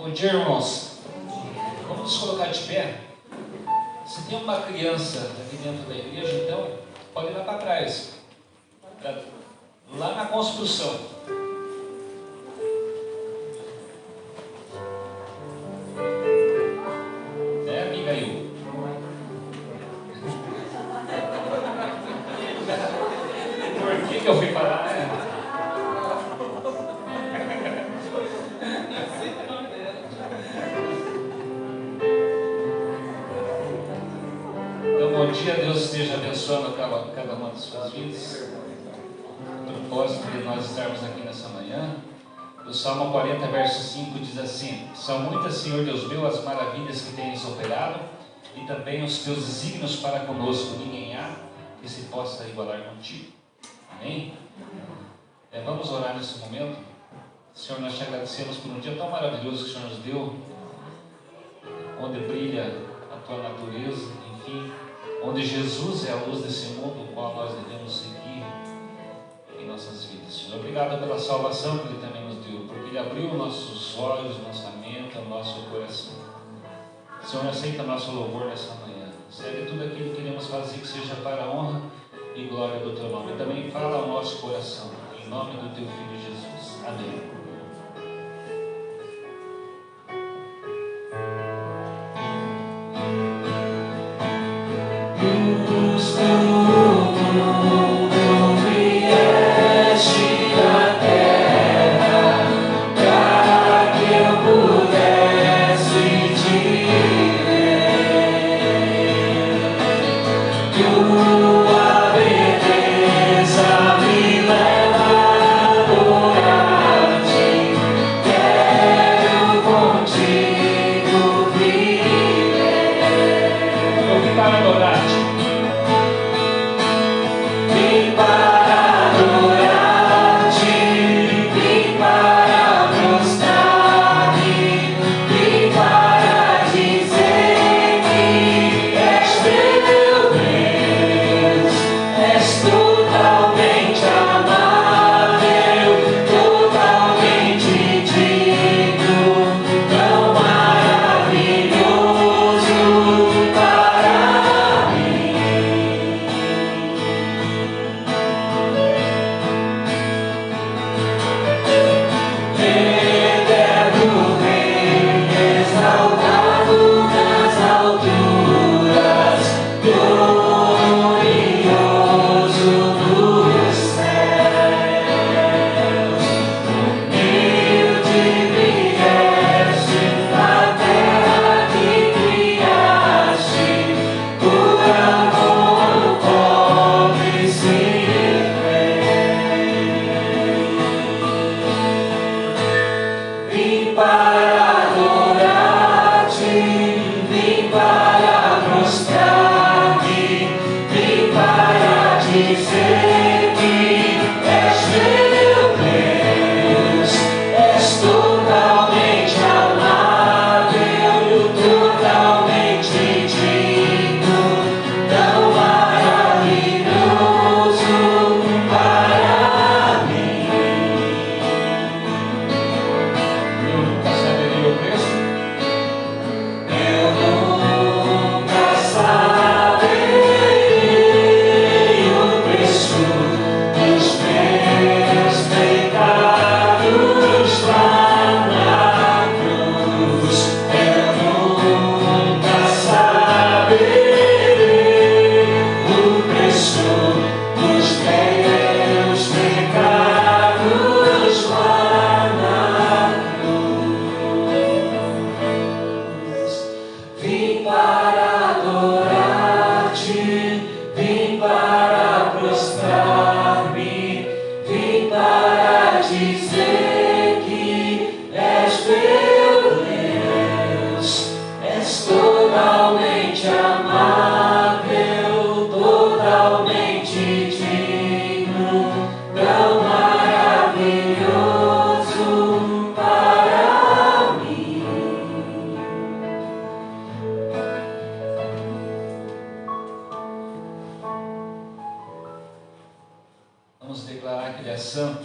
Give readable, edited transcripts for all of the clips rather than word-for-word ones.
Bom dia, irmãos. Vamos nos colocar de pé. Se tem uma criança aqui dentro da igreja, então pode ir lá para trás, lá na construção. Né, Abigail? Por que eu fui parar? Bom dia, Deus esteja abençoando cada uma de suas vidas. O propósito de nós estarmos aqui nessa manhã, o Salmo 40, verso 5 diz assim: são muitas, Senhor Deus meu, as maravilhas que tens operado, e também os teus desígnios para conosco. Ninguém há que se possa igualar contigo. Amém? Vamos orar nesse momento. Senhor, nós te agradecemos por um dia tão maravilhoso que o Senhor nos deu, onde brilha a tua natureza, enfim, onde Jesus é a luz desse mundo, o qual nós devemos seguir em nossas vidas. Senhor, obrigado pela salvação que Ele também nos deu, porque Ele abriu nossos olhos, nossa mente, o nosso coração. Senhor, aceita nosso louvor nessa manhã. Segue tudo aquilo que queremos fazer, que seja para a honra e glória do Teu nome. E também fala ao nosso coração, em nome do Teu Filho Jesus. Amém. Vamos declarar que Ele é santo.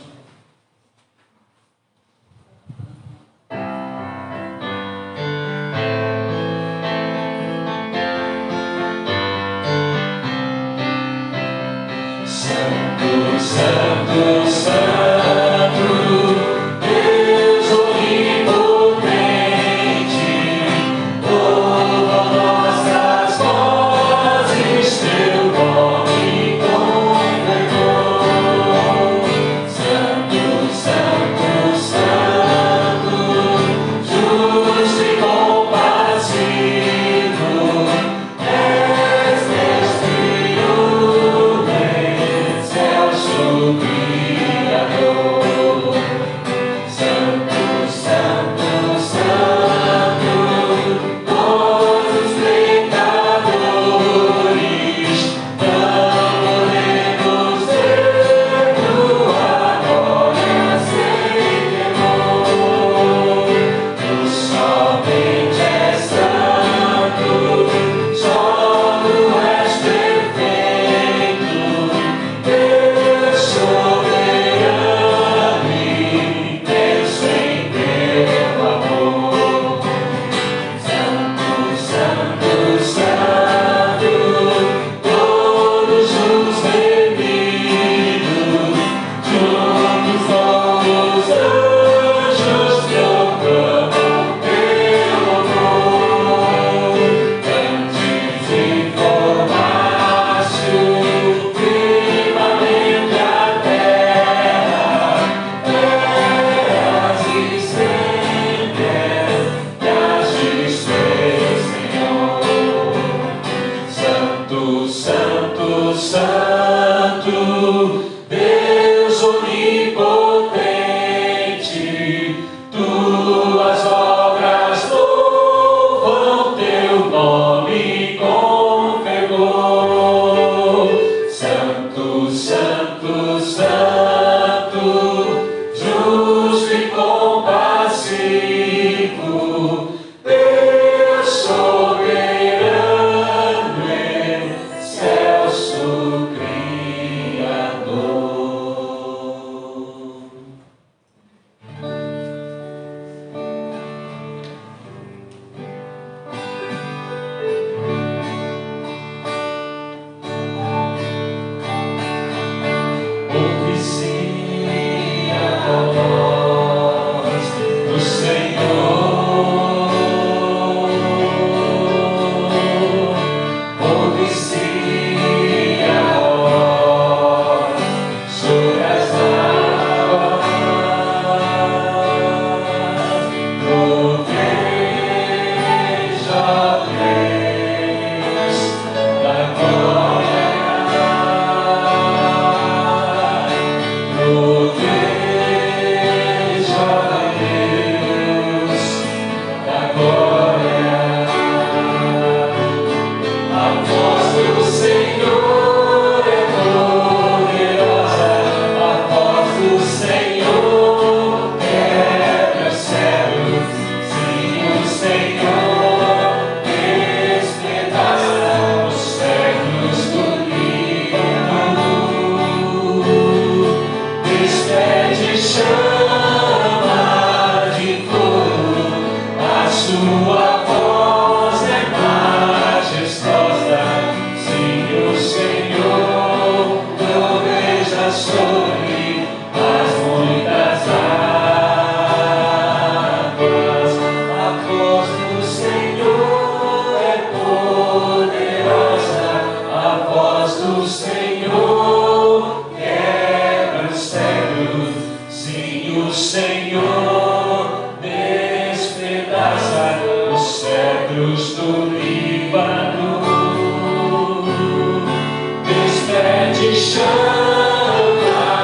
Chama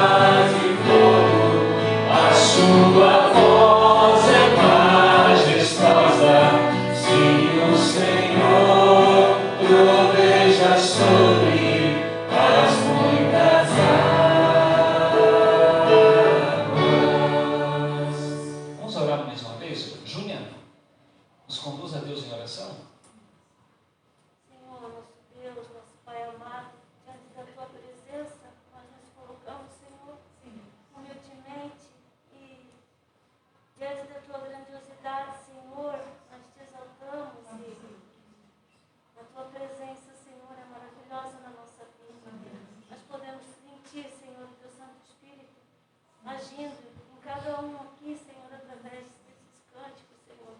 agindo em cada um aqui, Senhor, através desses cânticos, Senhor.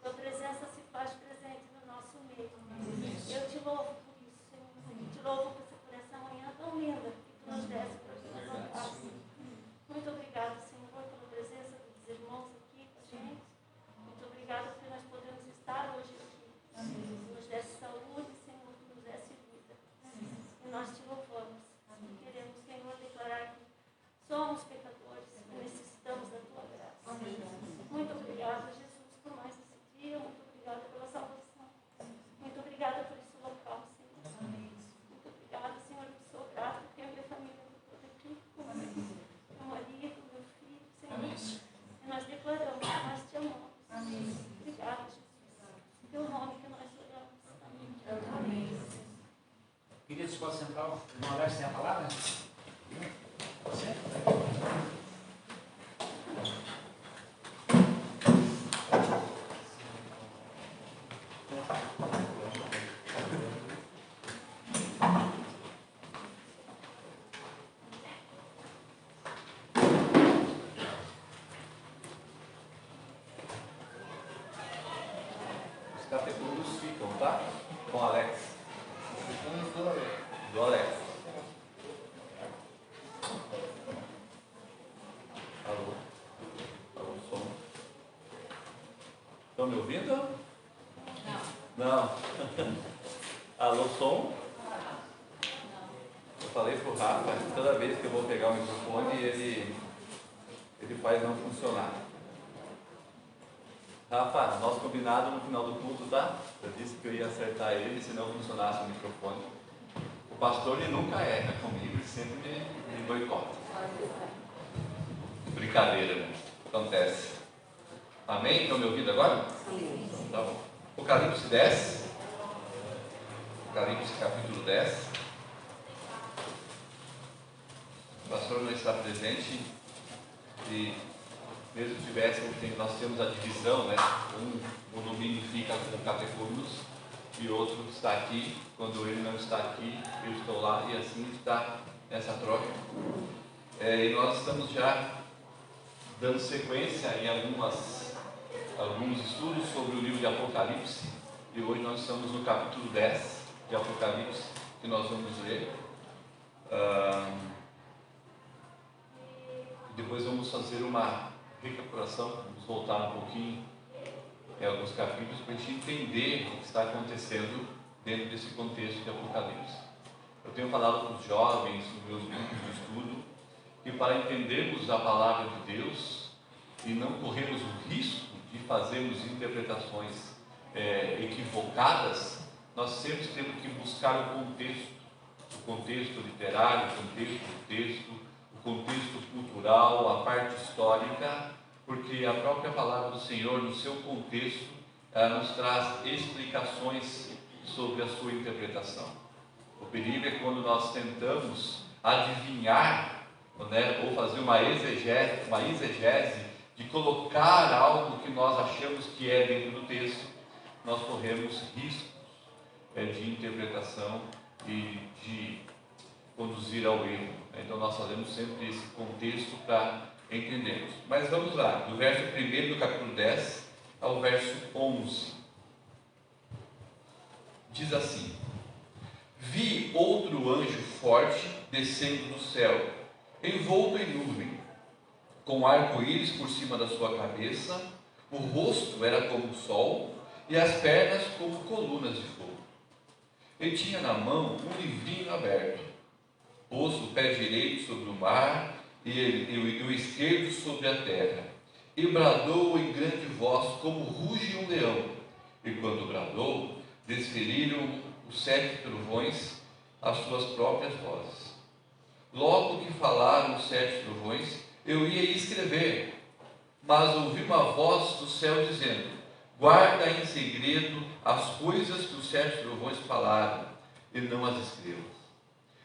Tua presença se faz presente no nosso meio. Eu te louvo por isso, Senhor. Eu te louvo por essa manhã tão linda que tu nos deste para a tua graça. Muito obrigado, Senhor, pela presença dos irmãos aqui com a gente. Muito obrigado porque nós podemos estar hoje aqui. Nos desse saúde, Senhor, nos desse vida. E nós te louvamos. Queremos, Senhor, declarar que somos pecadores e necessitamos da tua graça. Muito obrigada, Jesus, por mais esse dia. Muito obrigada pela salvação. Muito obrigada por esse local, Senhor. Muito obrigada, Senhor. Eu sou grata porque a minha família está toda aqui, com a meu marido, meu filho, Senhor. E nós declaramos que nós te amamos. Obrigada, Jesus. Em teu nome que nós oramos. Amém. Queridos, escola central, o irmão Alex tem a palavra? Você? Os catecumenos ficam, tá? Com o Alex. Do Alex. Alô? Alô, som. Estão me ouvindo? Não. Alô, som? Eu falei pro Rafa, toda vez que eu vou pegar o microfone, ele faz não funcionar. Rafa, nosso combinado no final do culto, tá? Eu disse que eu ia acertar ele se não funcionasse o microfone. O pastor, ele nunca erra comigo, ele sempre me boicota. Brincadeira, né? Acontece. Amém? Estão me ouvindo agora? Sim. Tá bom. Apocalipse 10. Apocalipse capítulo 10. O pastor não está presente e mesmo que tivesse, nós temos a divisão, né? Um domingo fica com catecúmenos e outro está aqui. Quando ele não está aqui, eu estou lá, e assim está essa troca. E nós estamos já dando sequência em alguns estudos sobre o livro de Apocalipse, e hoje nós estamos no capítulo 10 de Apocalipse, que nós vamos ler. Depois vamos fazer uma recapitulação, vamos voltar um pouquinho em alguns capítulos para a gente entender o que está acontecendo dentro desse contexto de Apocalipse. Eu tenho falado com os jovens, nos meus grupos de estudo, que para entendermos a palavra de Deus e não corrermos o risco de fazermos interpretações equivocadas, nós sempre temos que buscar o contexto literário, o contexto do texto, o contexto cultural, a parte histórica, porque a própria palavra do Senhor, no seu contexto, ela nos traz explicações sobre a sua interpretação. O perigo é quando nós tentamos adivinhar, né, ou fazer uma exegese de colocar algo que nós achamos que é dentro do texto, nós corremos riscos de interpretação e de conduzir ao erro. Então nós fazemos sempre esse contexto para entendermos. Mas vamos lá, do verso 1 do capítulo 10 ao verso 11. Diz assim: Vi outro anjo forte descendo do céu, envolto em nuvem, com arco-íris por cima da sua cabeça, o rosto era como o sol, e as pernas como colunas de fogo. Ele tinha na mão um livrinho aberto, pôs o pé direito sobre o mar e o esquerdo sobre a terra, e bradou em grande voz, como ruge um leão. E quando bradou, desferiram os 7 trovões as suas próprias vozes. Logo que falaram os 7 trovões, eu ia escrever, mas ouvi uma voz do céu dizendo: guarda em segredo as coisas que os 7 trovões falaram, e não as escrevas.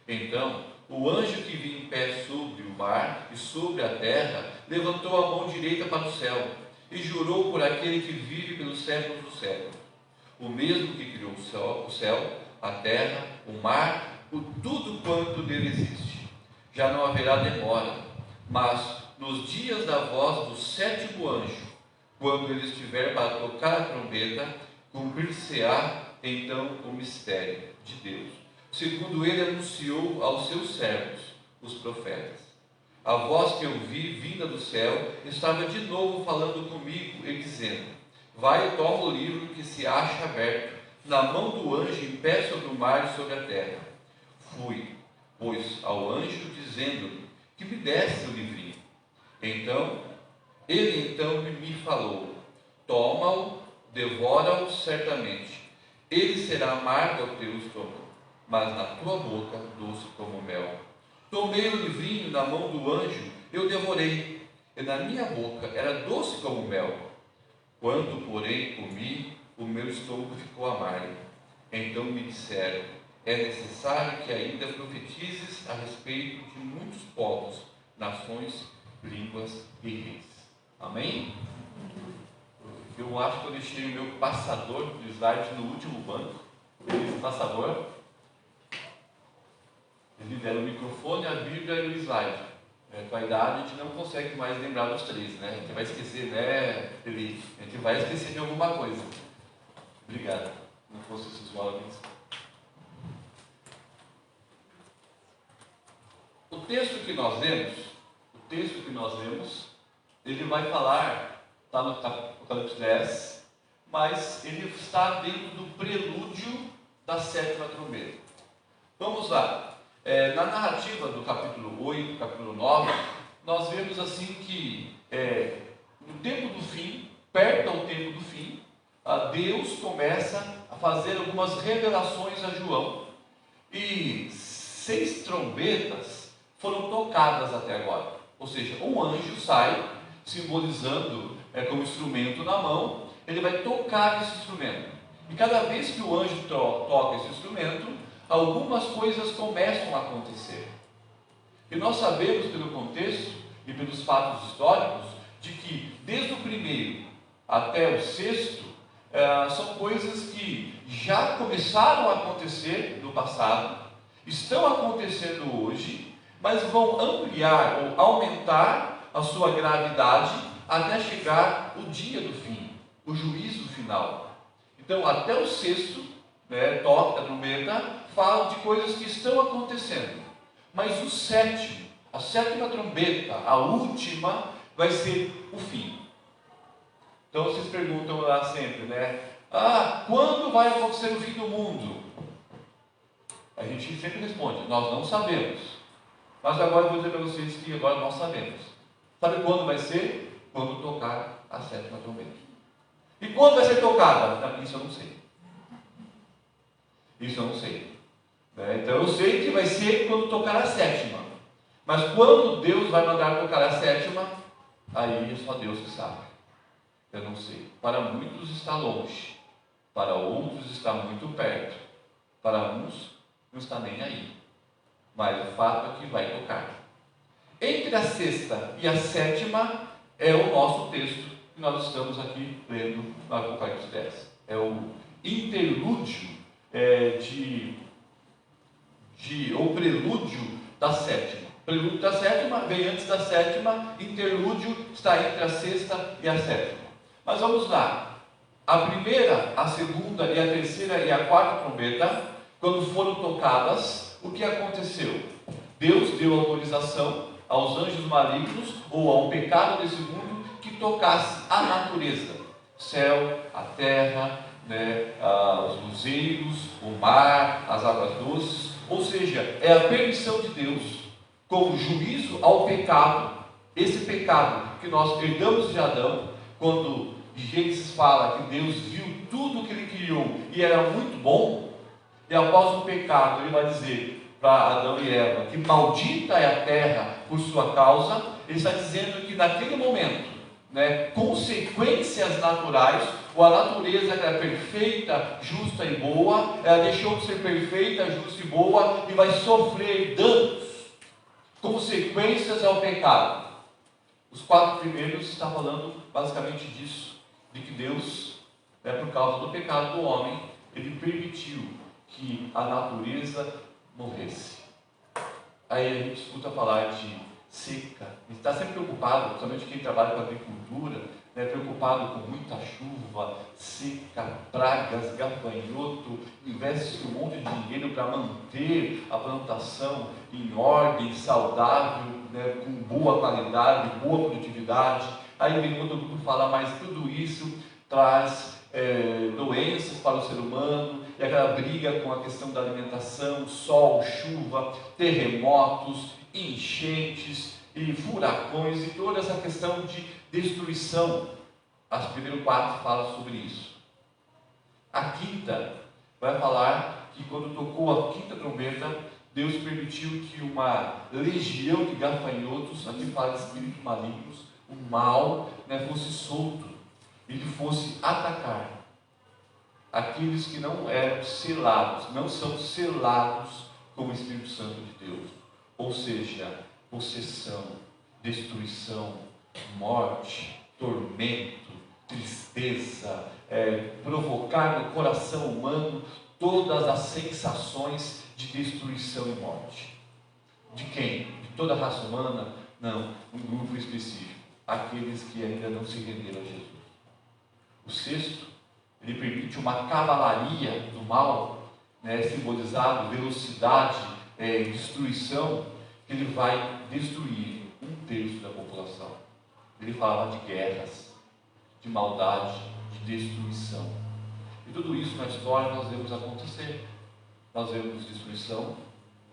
Então o anjo que vinha em pé sobre o mar e sobre a terra levantou a mão direita para o céu e jurou por aquele que vive pelos séculos dos séculos, o mesmo que criou o céu, a terra, o mar, por tudo quanto nele existe. Já não haverá demora, mas nos dias da voz do sétimo anjo, quando ele estiver para tocar a trombeta, cumprir-se-á então o mistério de Deus, segundo ele anunciou aos seus servos, os profetas. A voz que eu vi, vinda do céu, estava de novo falando comigo e dizendo: vai e toma o livro que se acha aberto, na mão do anjo em pé sobre o mar e sobre a terra. Fui, pois, ao anjo, dizendo-lhe que me desse o livrinho. Ele me falou: toma-o, devora-o certamente. Ele será amargo ao teu estômago, mas na tua boca doce como mel. Tomei o livrinho na mão do anjo, eu devorei, e na minha boca era doce como mel. Quando, porém, comi, o meu estômago ficou amargo. Então me disseram: é necessário que ainda profetizes a respeito de muitos povos, nações, línguas e reis. Amém? Eu acho que eu deixei o meu passador do slide no último banco. Esse passador, eles deram o microfone, a Bíblia e o slide. Com a idade a gente não consegue mais lembrar dos três, né? A gente vai esquecer, né, Felipe? A gente vai esquecer de alguma coisa. Obrigado. Não fosse esses jovens. O texto que nós lemos, ele vai falar, está no Apocalipse 10, mas ele está dentro do prelúdio da sétima trombeta. Vamos lá. Na narrativa do capítulo 8, capítulo 9, nós vemos assim que no tempo do fim, perto ao tempo do fim, Deus começa a fazer algumas revelações a João, e 6 trombetas foram tocadas até agora. Ou seja, um anjo sai, simbolizando como instrumento na mão, ele vai tocar esse instrumento. E cada vez que o anjo toca esse instrumento, algumas coisas começam a acontecer. E nós sabemos pelo contexto e pelos fatos históricos de que desde o primeiro até o sexto são coisas que já começaram a acontecer no passado, estão acontecendo hoje, mas vão ampliar ou aumentar a sua gravidade até chegar o dia do fim, o juízo final. Então, até o sexto, toque da trombeta, fala de coisas que estão acontecendo. Mas o sétimo, a sétima trombeta, a última, vai ser o fim. Então vocês perguntam lá sempre, quando vai acontecer o fim do mundo? A gente sempre responde: nós não sabemos. Mas agora eu vou dizer para vocês que agora nós sabemos. Sabe quando vai ser? Quando tocar a sétima trombeta. E quando vai ser tocada? Isso eu não sei. Isso eu não sei. Então eu sei que vai ser quando tocar a sétima. Mas quando Deus vai mandar tocar a sétima, aí é só Deus que sabe. Eu não sei. Para muitos está longe, para outros está muito perto, para uns não está nem aí. Mas o fato é que vai tocar. Entre a sexta e a sétima é o nosso texto que nós estamos aqui lendo no Apocalipse 10. É o interlúdio ou prelúdio da sétima. Prelúdio da sétima vem antes da sétima, interlúdio está entre a sexta e a sétima. Mas vamos lá. A primeira, a segunda e a terceira e a quarta trombeta, quando foram tocadas, o que aconteceu? Deus deu autorização aos anjos malignos ou ao pecado desse mundo que tocasse a natureza, o céu, a terra, os luzeiros, o mar, as águas doces. Ou seja, é a permissão de Deus como juízo ao pecado. Esse pecado que nós herdamos de Adão, quando Gênesis fala que Deus viu tudo o que ele criou e era muito bom, e após o pecado ele vai dizer para Adão e Eva que maldita é a terra por sua causa. Ele está dizendo que naquele momento, consequências naturais, ou a natureza que era perfeita, justa e boa, ela deixou de ser perfeita, justa e boa e vai sofrer danos, consequências ao pecado. Os 4 primeiros estão falando basicamente disso, de que Deus, por causa do pecado do homem, ele permitiu que a natureza morresse. Aí a gente escuta falar de seca. Ele está sempre preocupado, principalmente quem trabalha com agricultura, né, preocupado com muita chuva, seca, pragas, gafanhoto, investe um monte de dinheiro para manter a plantação em ordem, saudável, né, com boa qualidade, boa produtividade. Aí vem todo mundo falar, mas tudo isso traz doenças para o ser humano, e aquela briga com a questão da alimentação, sol, chuva, terremotos, enchentes e furacões e toda essa questão de destruição. As primeiras 4 falam sobre isso. A quinta vai falar que quando tocou a 5ª trombeta, Deus permitiu que uma legião de gafanhotos, aqui fala de espíritos malignos, o mal, né, fosse solto, ele fosse atacar aqueles que não eram selados, não são selados com o Espírito Santo de Deus, ou seja, possessão, destruição, morte, tormento, tristeza, provocar no coração humano todas as sensações de destruição e morte. De quem? De toda a raça humana? Não, um grupo específico, aqueles que ainda não se renderam a Jesus. O 6º, ele permite uma cavalaria do mal, né, simbolizado velocidade, destruição, que ele vai destruir 1/3 da população. Ele falava de guerras, de maldade, de destruição. E tudo isso na história nós vemos acontecer. Nós vemos destruição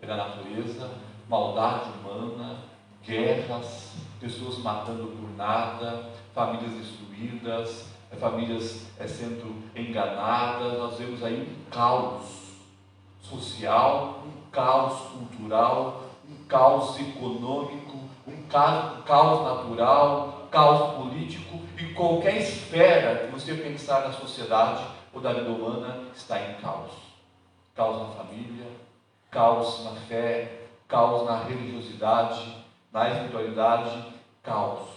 da natureza, maldade humana, guerras, pessoas matando por nada, famílias destruídas, famílias sendo enganadas. Nós vemos aí um caos social, um caos cultural, um caos econômico, um caos natural, um caos político, e qualquer esfera que você pensar na sociedade ou da vida humana está em caos. Caos na família, caos na fé, caos na religiosidade, na espiritualidade, caos.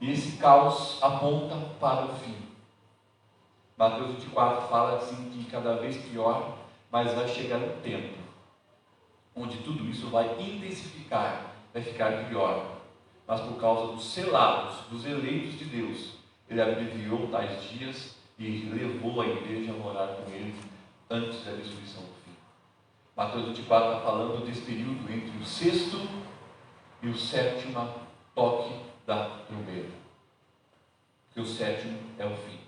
E esse caos aponta para o fim. Mateus 24 fala assim que cada vez pior, mas vai chegar um tempo onde tudo isso vai intensificar, vai ficar pior. Mas por causa dos selados, dos eleitos de Deus, ele abreviou tais dias e levou a igreja a morar com ele antes da destruição do fim. Mateus 24 está falando desse período entre o 6º e o 7º toque da trombeta, porque o 7º é o fim.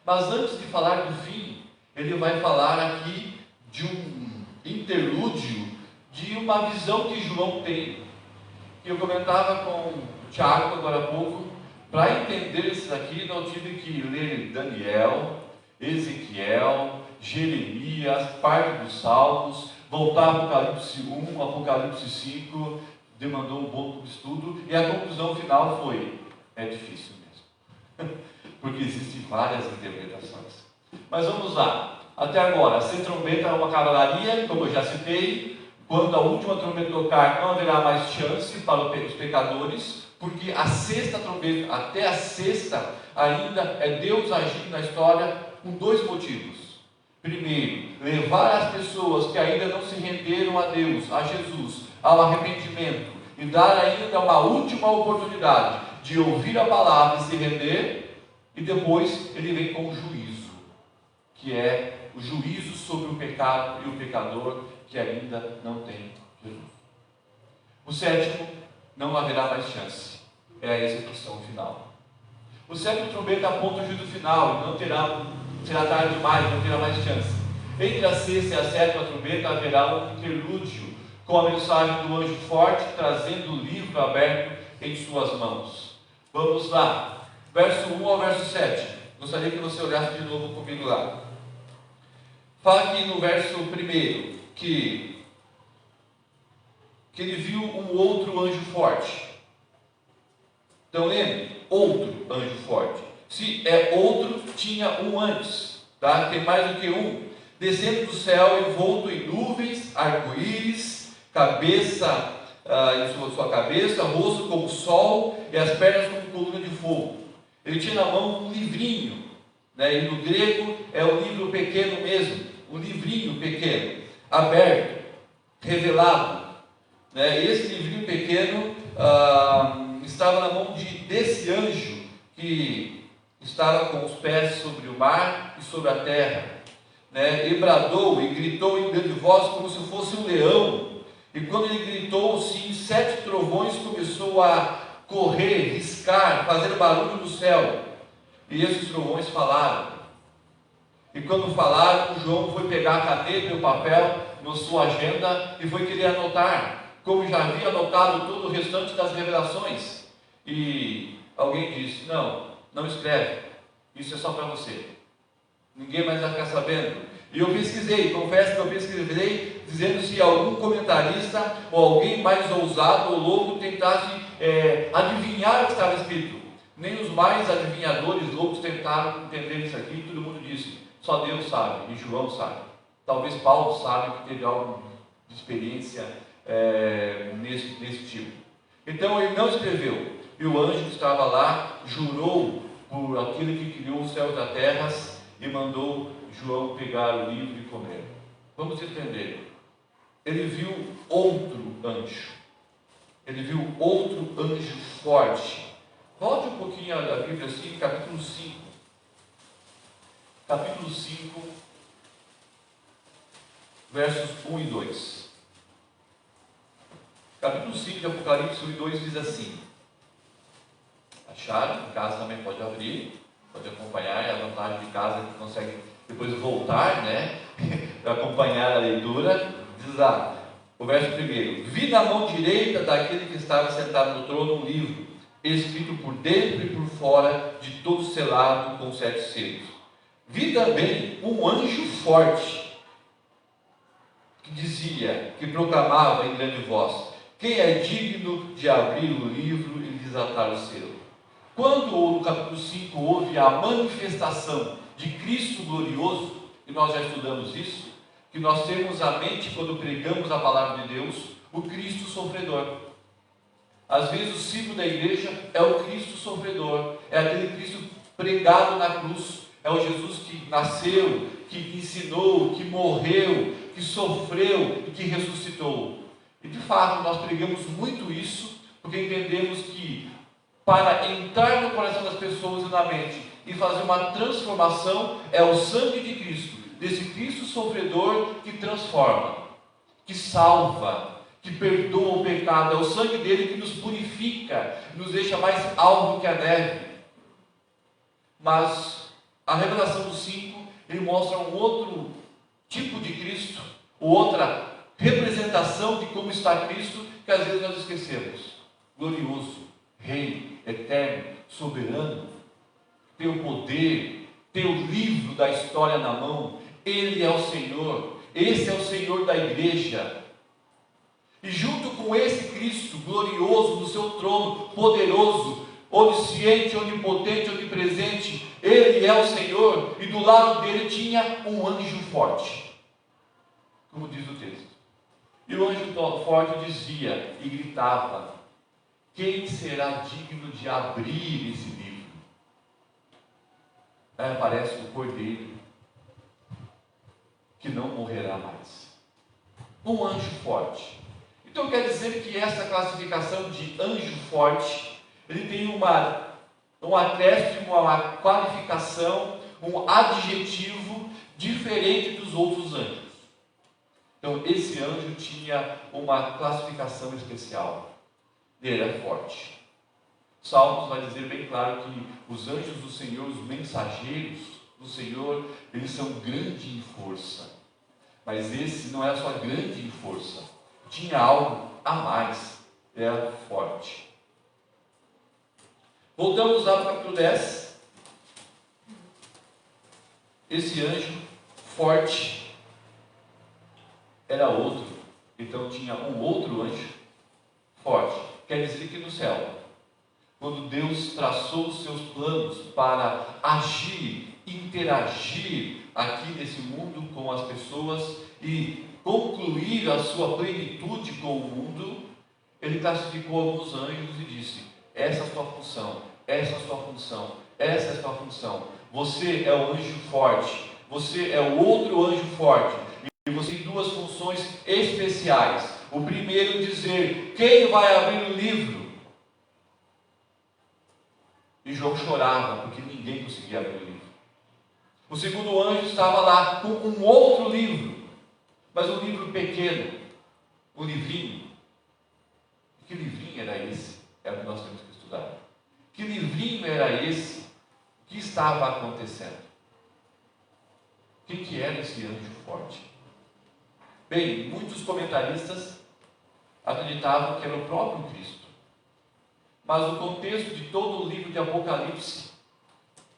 Mas antes de falar do fim, ele vai falar aqui de um interlúdio, de uma visão que João tem. Eu comentava com o Tiago agora há pouco, para entender isso aqui, não tive que ler Daniel, Ezequiel, Jeremias, parte dos Salmos, voltar a Apocalipse 1, Apocalipse 5, demandou um bom estudo, e a conclusão final foi: é difícil mesmo, porque existem várias interpretações. Mas vamos lá. Até agora, se a trombeta é uma cavalaria, como eu já citei, quando a última trombeta tocar, não haverá mais chance para os pecadores, porque a 6ª trombeta, até a 6ª, ainda é Deus agindo na história com 2 motivos. Primeiro, levar as pessoas que ainda não se renderam a Deus, a Jesus, ao arrependimento, e dar ainda uma última oportunidade de ouvir a palavra e se render, e depois ele vem com o juízo, que é o juízo sobre o pecado e o pecador que ainda não tem Jesus. O 7º, não haverá mais chance, é a execução final. O 7º trombeta aponta o juízo final, e não será tarde demais, não terá mais chance. Entre a 6ª e a 7ª trombeta haverá um interlúdio, com a mensagem do anjo forte, trazendo o livro aberto em suas mãos. Vamos lá, verso 1 ao verso 7. Gostaria que você olhasse de novo comigo lá. Fala aqui no verso 1 que ele viu um outro anjo forte. Então lembre, outro anjo forte. Se é outro, tinha um antes, tá? Tem mais do que um. Descendo do céu, envolto em nuvens, arco-íris, cabeça, em sua cabeça, rosto como o sol e as pernas como coluna de fogo. Ele tinha na mão um livrinho, né? E no grego é um livro pequeno mesmo, um livrinho pequeno, aberto, revelado. Esse livrinho pequeno estava na mão desse anjo que estava com os pés sobre o mar e sobre a terra, né? E bradou e gritou em grande voz como se fosse um leão. E quando ele gritou, sim, 7 trovões começou a correr, riscar, fazer barulho no céu. E esses trovões falaram. E quando falaram, João foi pegar a caneta e o papel na sua agenda e foi querer anotar, como já havia anotado todo o restante das revelações. E alguém disse: não escreve, isso é só para você, ninguém mais vai ficar sabendo. E eu pesquisei, confesso que eu pesquisei, dizendo se algum comentarista ou alguém mais ousado ou louco tentasse adivinhar o que estava escrito. Nem os mais adivinhadores loucos tentaram entender isso aqui. Todo mundo disse: só Deus sabe, e João sabe. Talvez Paulo sabe que teve algo de experiência nesse tipo. Então ele não escreveu. E o anjo que estava lá jurou por aquele que criou os céus e a terra e mandou João pegar o livro e comer. Vamos entender. Ele viu outro anjo. Ele viu outro anjo forte. Volte um pouquinho a Bíblia assim, capítulo 5. Capítulo 5, versos 1 e 2. Capítulo 5 de Apocalipse 1 e 2 diz assim. Acharam? Em casa também pode abrir, pode acompanhar, é a vantagem de casa que consegue depois voltar, né? Para acompanhar a leitura. Diz lá, o verso 1: vi na mão direita daquele que estava sentado no trono um livro, escrito por dentro e por fora, de todo selado com 7 selos. Vi também um anjo forte, que dizia, que proclamava em grande voz: quem é digno de abrir o livro e desatar o selo? Quando no capítulo 5 houve a manifestação de Cristo glorioso, e nós já estudamos isso, que nós temos a mente quando pregamos a palavra de Deus, o Cristo sofredor. Às vezes o símbolo da igreja é o Cristo sofredor, é aquele Cristo pregado na cruz, é o Jesus que nasceu, que ensinou, que morreu, que sofreu e que ressuscitou. E de fato nós pregamos muito isso, porque entendemos que para entrar no coração das pessoas e na mente e fazer uma transformação, é o sangue de Cristo, desse Cristo sofredor, que transforma, que salva, que perdoa o pecado. É o sangue dele que nos purifica, nos deixa mais alvo que a neve. Mas a revelação do 5, ele mostra um outro tipo de Cristo, outra representação de como está Cristo, que às vezes nós esquecemos. Glorioso, Rei, eterno, soberano, tem o poder, tem o livro da história na mão. Ele é o Senhor, esse é o Senhor da igreja. E junto com esse Cristo glorioso no seu trono, poderoso, onisciente, onipotente, onipresente, ele é o Senhor, e do lado dele tinha um anjo forte, como diz o texto. E o anjo forte dizia e gritava: quem será digno de abrir esse livro? Aí aparece o Cordeiro, que não morrerá mais. Um anjo forte. Então quer dizer que essa classificação de anjo forte, ele tem um acréscimo, uma qualificação, um adjetivo diferente dos outros anjos. Então esse anjo tinha uma classificação especial. Ele era forte. Salmos vai dizer bem claro que os anjos do Senhor, os mensageiros do Senhor, eles são grandes em força. Mas esse não era só grande em força, tinha algo a mais, era forte. Voltamos lá para o capítulo 10. Esse anjo forte era outro, então tinha um outro anjo forte. Quer dizer que no céu, quando Deus traçou os seus planos para agir, interagir aqui nesse mundo com as pessoas e concluir a sua plenitude com o mundo, ele classificou alguns anjos e disse: essa é a sua função, essa é a sua função, essa é a sua função. Você é o anjo forte, você é o outro anjo forte, e você tem duas funções especiais. O primeiro, dizer quem vai abrir o livro. E João chorava porque ninguém conseguia abrir o livro. O segundo anjo estava lá com um outro livro, mas um livro pequeno, um livrinho. Que livrinho era esse? É o que nós temos que estudar. Que livrinho era esse? O que estava acontecendo? Quem que era esse anjo forte? Bem, muitos comentaristas acreditavam que era o próprio Cristo. Mas o contexto de todo o livro de Apocalipse,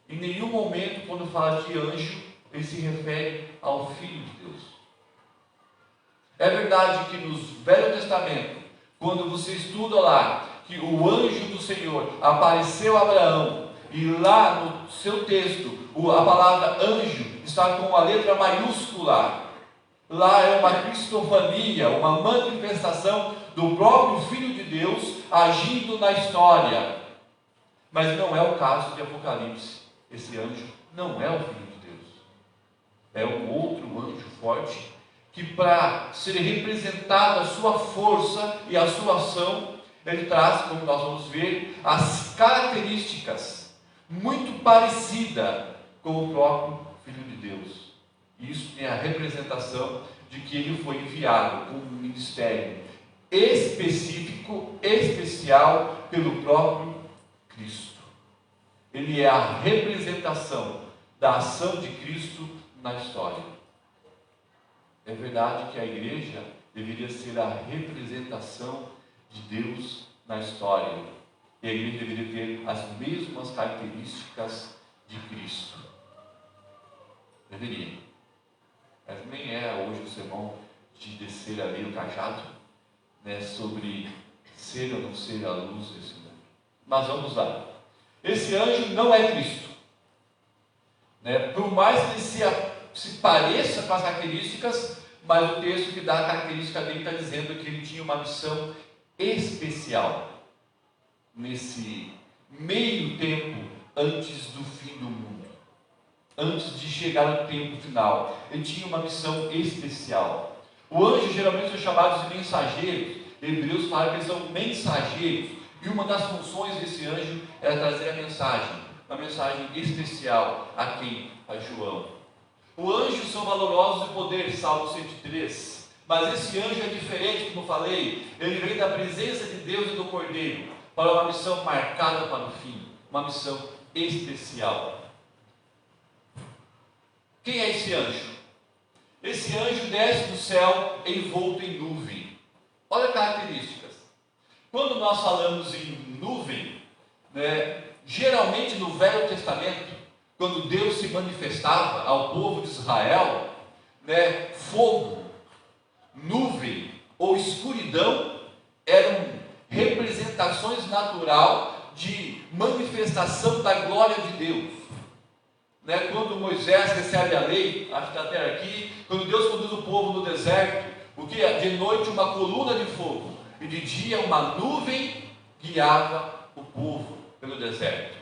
em nenhum momento, quando fala de anjo, ele se refere ao Filho de Deus. É verdade que no Velho Testamento, quando você estuda lá, que o anjo do Senhor apareceu a Abraão, e lá no seu texto, a palavra anjo está com uma letra maiúscula. Lá é uma cristofania, uma manifestação do próprio Filho de Deus agindo na história. Mas não é o caso de Apocalipse. Esse anjo não é o Filho de Deus. É um outro anjo forte que, para ser representada a sua força e a sua ação, ele traz, como nós vamos ver, as características muito parecidas com o próprio Filho de Deus. Isso é a representação de que ele foi enviado com um ministério específico, especial, pelo próprio Cristo. Ele é a representação da ação de Cristo na história. É verdade que a igreja deveria ser a representação de Deus na história. E a igreja deveria ter as mesmas características de Cristo. Deveria. Mas nem é hoje o sermão de descer ali o cajado, né, sobre ser ou não ser a luz desse mundo. Mas vamos lá. Esse anjo não é Cristo. Né? Por mais que ele se pareça com as características, mas o texto que dá a característica dele está dizendo que ele tinha uma missão especial nesse meio tempo antes do fim do mundo, antes de chegar ao tempo final. Ele tinha uma missão especial. O anjo geralmente são chamados de mensageiros. Hebreus fala que eles são mensageiros, e uma das funções desse anjo era trazer a mensagem, uma mensagem especial a quem? A João. Os anjos são valorosos de poder, Salmo 103, mas esse anjo é diferente, como falei. Ele vem da presença de Deus e do Cordeiro para uma missão marcada para o fim, uma missão especial. Quem é esse anjo? Esse anjo desce do céu envolto em nuvem. Olha as características. Quando nós falamos em nuvem, né, geralmente no Velho Testamento, quando Deus se manifestava ao povo de Israel, né, fogo, nuvem ou escuridão eram representações naturais de manifestação da glória de Deus. Né, quando Moisés recebe a lei, acho que está até aqui, quando Deus conduz o povo no deserto, o que de noite uma coluna de fogo e de dia uma nuvem guiava o povo pelo deserto.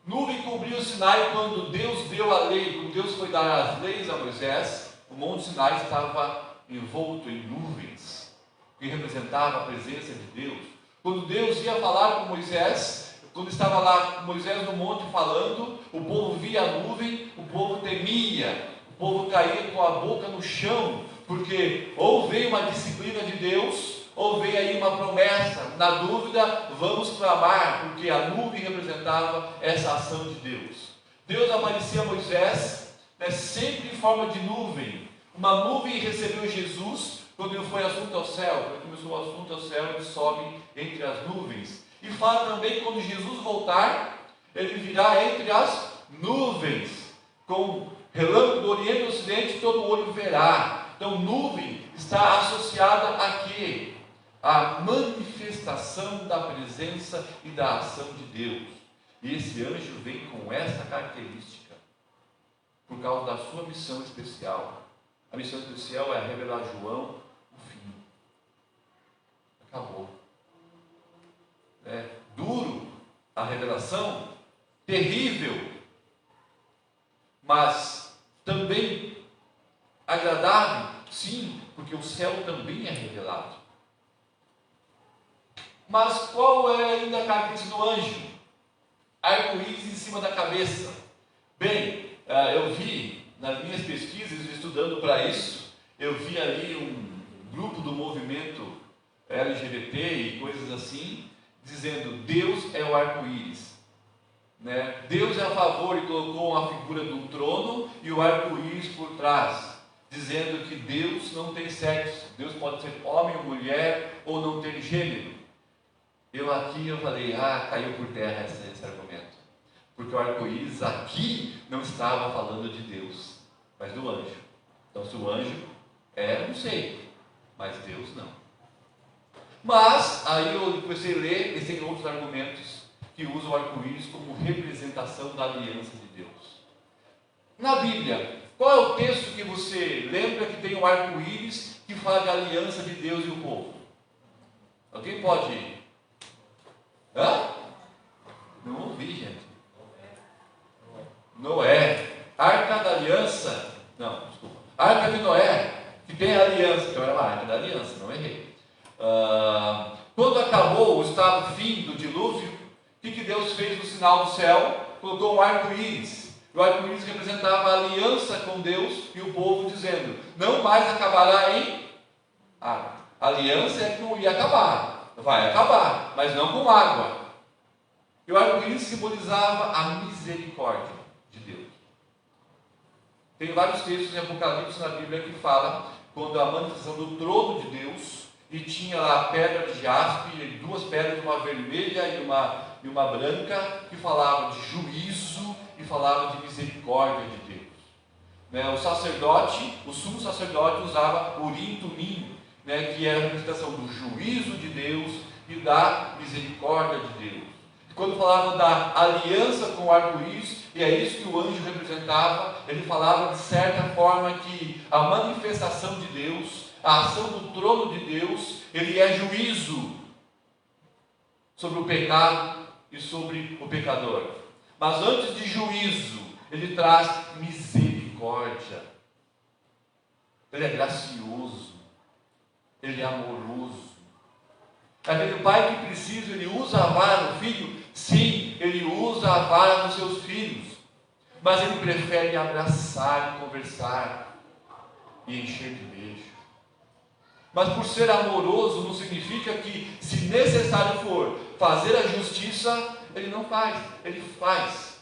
Nuvem cobriu o Sinai quando Deus deu a lei, quando Deus foi dar as leis a Moisés. O Monte Sinai estava envolto em nuvens, que representava a presença de Deus. Quando Deus ia falar com Moisés, quando estava lá Moisés no monte falando, o povo via a nuvem, o povo temia, o povo caía com a boca no chão, porque ou veio uma disciplina de Deus, ou veio aí uma promessa. Na dúvida, vamos clamar, porque a nuvem representava essa ação de Deus. Deus aparecia a Moisés, né, sempre em forma de nuvem. Uma nuvem recebeu Jesus quando ele foi assunto ao céu. Quando começou o assunto ao céu, ele sobe entre as nuvens. E fala também que quando Jesus voltar, ele virá entre as nuvens, com relâmpago do Oriente e do Ocidente, todo olho verá. Então, nuvem está associada a quê? A manifestação da presença e da ação de Deus. E esse anjo vem com essa característica, por causa da sua missão especial. A missão especial é revelar a João o fim. Acabou. É duro a revelação, terrível, mas também agradável, sim, porque o céu também é revelado. Mas qual é ainda a característica do anjo? arco-íris em cima da cabeça. Bem, eu vi nas minhas pesquisas, estudando para isso, eu vi ali um grupo do movimento LGBT e coisas assim, dizendo: Deus é o arco-íris. Né? Deus é a favor e colocou uma figura do trono e o arco-íris por trás, dizendo que Deus não tem sexo, Deus pode ser homem ou mulher ou não ter gênero. Eu falei, caiu por terra esse argumento, porque o arco-íris aqui não estava falando de Deus, mas do anjo. Então, se o anjo não sei, mas Deus não. Mas aí eu comecei a ler, e tem outros argumentos que usam o arco-íris como representação da aliança de Deus. Na Bíblia, qual é o texto que você lembra que tem um arco-íris que fala da aliança de Deus e o povo? Alguém pode ir? Não ouvi, gente. Noé. Arca da aliança. Não, desculpa. Arca de Noé, que tem a aliança. Então era uma arca da aliança, não errei. Quando acabou o estado fim do dilúvio, o que Deus fez no sinal do céu? Colocou um arco-íris. O arco-íris representava a aliança com Deus e o povo, dizendo: não mais acabará em água. A aliança é que não ia acabar, vai acabar, mas não com água. E o arco-íris simbolizava a misericórdia de Deus. Tem vários textos em Apocalipse na Bíblia que falam quando a manifestação do trono de Deus, e tinha lá a pedra de jaspe, e duas pedras, uma vermelha e uma branca, que falavam de juízo e falavam de misericórdia de Deus. O sacerdote, o sumo sacerdote, usava urim e tumim, que era a representação do juízo de Deus e da misericórdia de Deus. E quando falava da aliança com o arco-íris, e é isso que o anjo representava, ele falava de certa forma que a manifestação de Deus, a ação do trono de Deus, ele é juízo sobre o pecado e sobre o pecador. Mas antes de juízo, ele traz misericórdia. Ele é gracioso, ele é amoroso. Aquele pai que precisa, ele usa a vara do filho? Sim, ele usa a vara dos seus filhos, mas ele prefere abraçar e conversar e encher de beijo. Mas por ser amoroso, não significa que, se necessário for fazer a justiça, ele não faz, ele faz.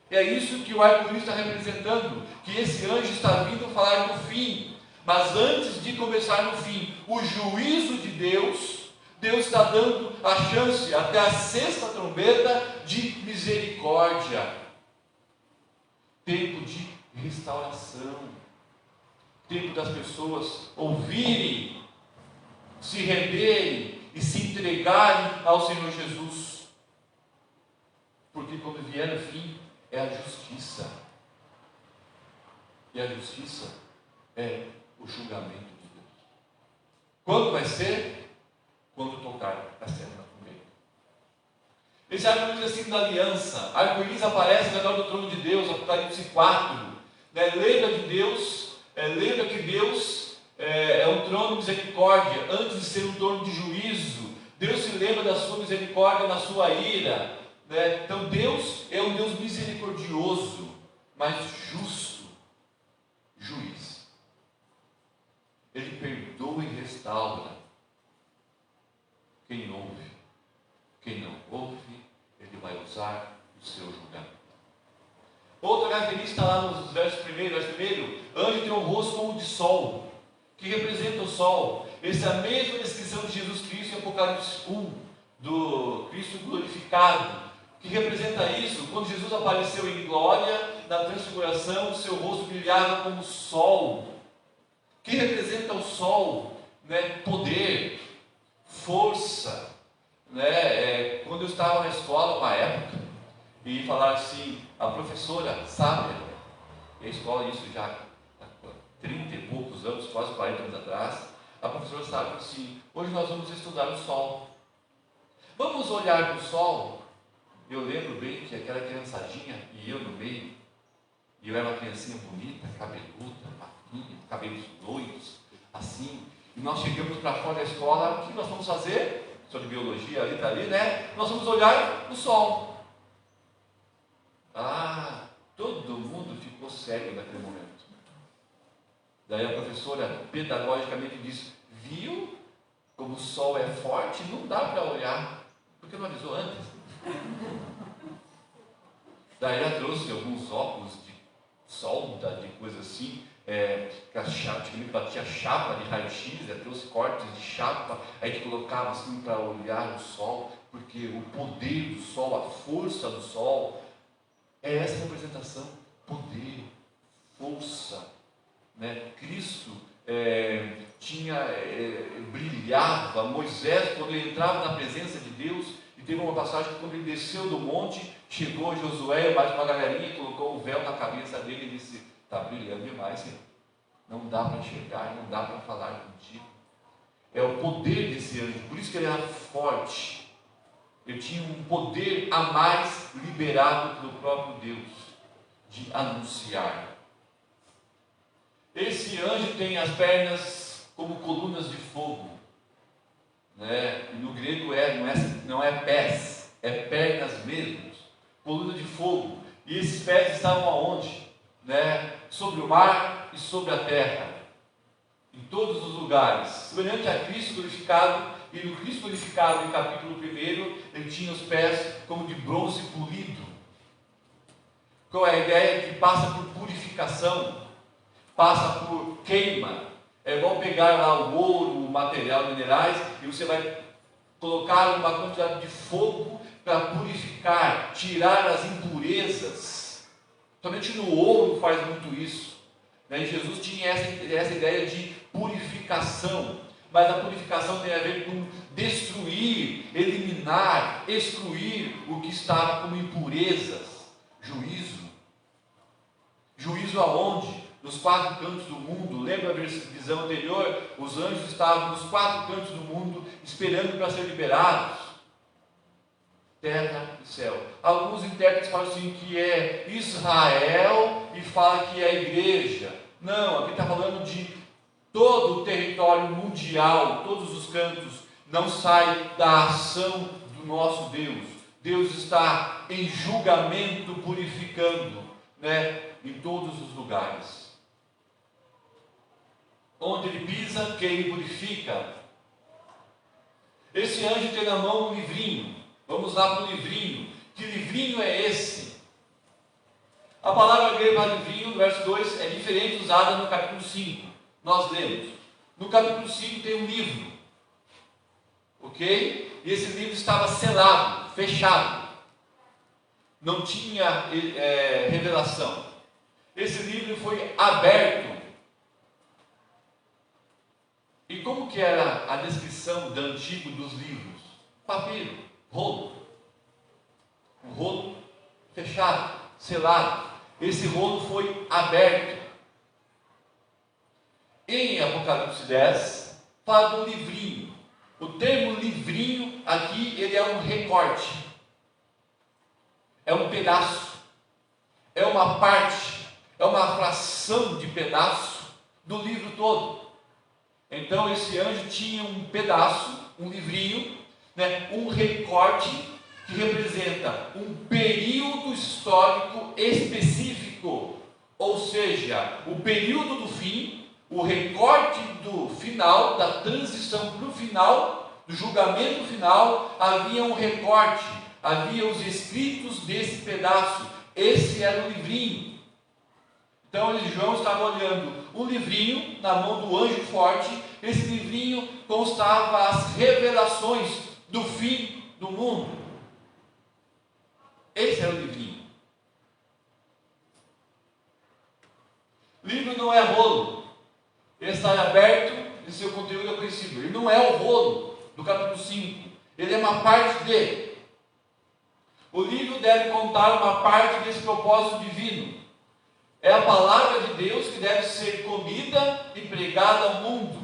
E é isso que o arco-íris está representando, que esse anjo está vindo falar do fim. Mas antes de começar no fim, o juízo de Deus, Deus está dando a chance, até a sexta trombeta, de misericórdia. Tempo de restauração. Tempo das pessoas ouvirem, se renderem e se entregarem ao Senhor Jesus. Porque quando vier o fim, é a justiça. E a justiça é o julgamento de Deus. Quando vai ser? Quando tocar a sétima trombeta. Esse arco-íris assim da aliança. Arco-íris aparece ao redor do trono de Deus, Apocalipse 4. Lembra de Deus, lembra que Deus é um trono de misericórdia, antes de ser um trono de juízo. Deus se lembra da sua misericórdia na sua ira. Então Deus é um Deus misericordioso, mas justo, juiz. Ele perdoa e restaura quem ouve. Quem não ouve, ele vai usar o seu julgamento. Outra característica lá nos versos primeiro, anjo tem um rosto como de sol, que representa o sol. Essa é a mesma descrição de Jesus Cristo em Apocalipse 1, do Cristo glorificado, que representa isso. Quando Jesus apareceu em glória, na transfiguração, seu rosto brilhava como sol. Que representa o sol? Poder, força. Quando eu estava na escola, uma época, e falaram assim, a professora sábia, e a escola, isso já há 30 e poucos anos, quase 40 anos atrás, a professora sábia disse assim: hoje nós vamos estudar o sol. Vamos olhar para o sol. Eu lembro bem que aquela criançadinha, e eu no meio, e eu era uma criancinha bonita, cabeluda, papinha, cabelos loiros, assim, e nós chegamos para fora da escola. O que nós vamos fazer? Sou de biologia, ali está ali, Nós vamos olhar o sol. Todo mundo ficou cego naquele momento. Daí a professora pedagogicamente disse: viu como o sol é forte? Não dá para olhar. Por que não avisou antes? Daí ela trouxe alguns óculos de solda, de coisa assim, que antigamente batia chapa de raio-x, ela trouxe cortes de chapa, aí que colocava assim para olhar o sol, porque o poder do sol, a força do sol, é essa representação: poder, força, né? Cristo brilhava. Moisés, quando ele entrava na presença de Deus, e teve uma passagem que quando ele desceu do monte, chegou Josué, mais uma galerinha, colocou o véu na cabeça dele e disse: está brilhando demais, Senhor. Não dá para enxergar, não dá para falar contigo. É o poder desse anjo, por isso que ele era forte. Ele tinha um poder a mais liberado pelo próprio Deus, de anunciar. Esse anjo tem as pernas como colunas de fogo, né? No grego não é pés, é pernas mesmo, coluna de fogo. E esses pés estavam aonde? Né? Sobre o mar e sobre a terra, em todos os lugares, semelhante a Cristo glorificado. E no Cristo glorificado, em capítulo 1, ele tinha os pés como de bronze polido. Qual é a ideia? Que passa por purificação, passa por queima. É igual pegar lá o ouro, o material, minerais, e você vai colocar uma quantidade de fogo para purificar, tirar as impurezas. Somente no ouro faz muito isso, né? Jesus tinha essa ideia de purificação, mas a purificação tem a ver com destruir, eliminar, excluir o que estava como impurezas. Juízo aonde? Nos 4 cantos do mundo. Lembra a visão anterior? Os anjos estavam nos 4 cantos do mundo, esperando para ser liberados. Terra e céu. Alguns intérpretes falam assim que é Israel e fala que é a igreja. Não, aqui está falando de todo o território mundial, todos os cantos. Não sai da ação do nosso Deus. Deus está em julgamento, purificando, né, em todos os lugares. Onde ele pisa, que ele purifica. Esse anjo tem na mão um livrinho. Vamos lá para o livrinho. Que livrinho é esse? A palavra grega para livrinho, no verso 2, é diferente usada no capítulo 5. Nós lemos. No capítulo 5 tem um livro. Ok? E esse livro estava selado, fechado. Não tinha revelação. Esse livro foi aberto. E como que era a descrição do antigo dos livros? Papiro, rolo. Um rolo fechado, selado. Esse rolo foi aberto. Em Apocalipse 10, fala de um livrinho. O termo livrinho aqui, ele é um recorte. É um pedaço. É uma parte. É uma fração de pedaço do livro todo. Então esse anjo tinha um pedaço, um livrinho, né, um recorte que representa um período histórico específico, ou seja, o período do fim, o recorte do final, da transição para o final, do julgamento final. Havia um recorte, havia os escritos desse pedaço. Esse era o livrinho. Então João estava olhando um livrinho na mão do anjo forte. Esse livrinho constava as revelações do fim do mundo. Esse era o livrinho. Livro não é rolo. Ele está aberto e seu conteúdo é conhecido. Ele não é o rolo do capítulo 5. Ele é uma parte dele. O livro deve contar uma parte desse propósito divino. É a palavra de Deus que deve ser comida e pregada ao mundo.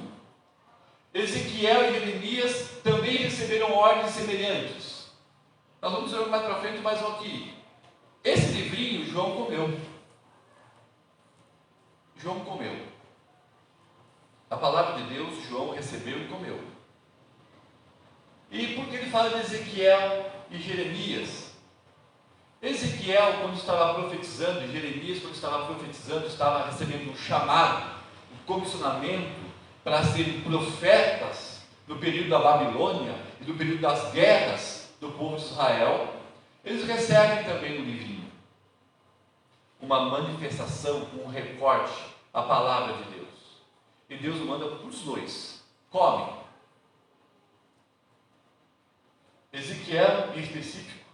Ezequiel e Jeremias também receberam ordens semelhantes. Nós vamos ver mais para frente, mais um aqui. Esse livrinho João comeu. João comeu. A palavra de Deus João recebeu e comeu. E por que ele fala de Ezequiel e Jeremias? Ezequiel, quando estava profetizando, e Jeremias, quando estava profetizando, estava recebendo um chamado, um comissionamento para serem profetas no período da Babilônia e no período das guerras do povo de Israel. Eles recebem também no livrinho uma manifestação, um recorte, a palavra de Deus. E Deus manda para os dois: come. Ezequiel, em específico,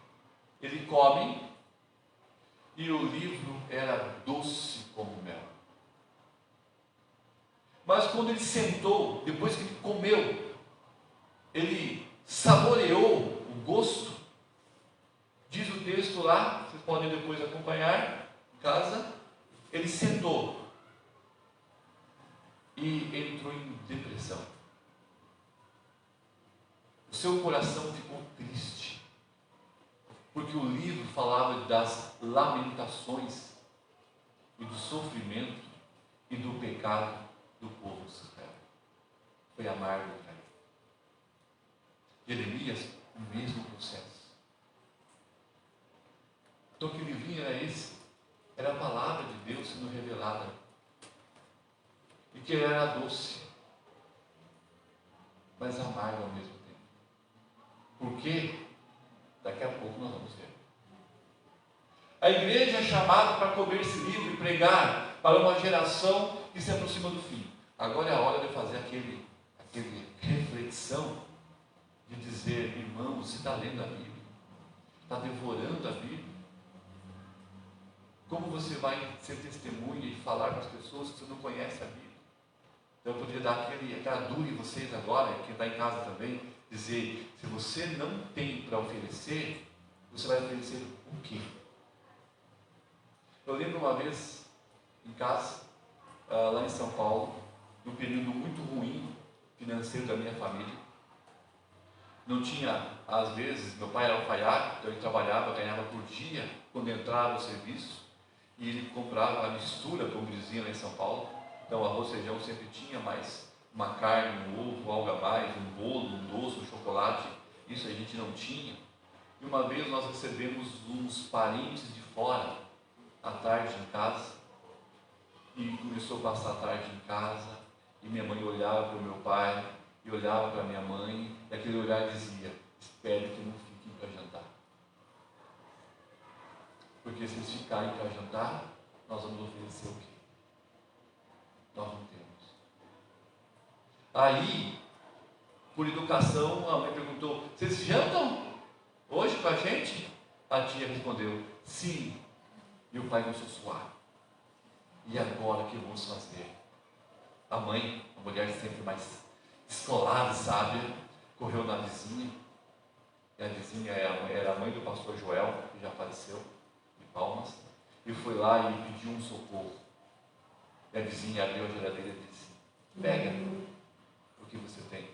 ele come, e o livro era doce como mel. Mas quando ele sentou, depois que ele comeu, ele saboreou o gosto. Diz o texto lá, vocês podem depois acompanhar em casa. Ele sentou e entrou em depressão. O seu coração ficou triste, porque o livro falava das lamentações e do sofrimento e do pecado do povo de Israel. Foi amargo para ele. Jeremias, o mesmo processo. Então, que livrinho era esse? Era a palavra de Deus sendo revelada. E que ele era doce, mas amargo ao mesmo tempo. Por quê? Daqui a pouco nós vamos ver. A igreja é chamada para comer esse livro e pregar para uma geração que se aproxima do fim. Agora é a hora de fazer aquele reflexão, de dizer: irmão, você está lendo a Bíblia? Está devorando a Bíblia? Como você vai ser testemunha e falar para as pessoas que você não conhece a Bíblia? Então, eu poderia dar aquela dura em vocês agora, quem está em casa também, dizer: se você não tem para oferecer, você vai oferecer o quê? Eu lembro uma vez, em casa, lá em São Paulo, num período muito ruim financeiro da minha família. Não tinha, às vezes, meu pai era alfaiate, então ele trabalhava, ganhava por dia, quando entrava o serviço, e ele comprava a mistura, como dizia lá em São Paulo. Então, arroz e feijão sempre tinha, mais uma carne, um ovo, algo a mais, um bolo, um doce, um chocolate. Isso a gente não tinha. E uma vez nós recebemos uns parentes de fora, à tarde em casa, e começou a passar a tarde em casa, e minha mãe olhava para o meu pai, e olhava para minha mãe, e aquele olhar dizia: espere que não fiquem para jantar. Porque se eles ficarem para jantar, nós vamos oferecer o quê? Nós não temos. Aí, por educação, a mãe perguntou: vocês jantam hoje com a gente? A tia respondeu: sim. E o pai começou a suar. E agora o que vamos fazer? A mãe, a mulher sempre mais escolada, sábia, correu na vizinha. E a vizinha era a mãe do pastor Joel, que já faleceu, de Palmas, e foi lá e pediu um socorro. E a vizinha abriu a geladeira e disse: pega o que você tem.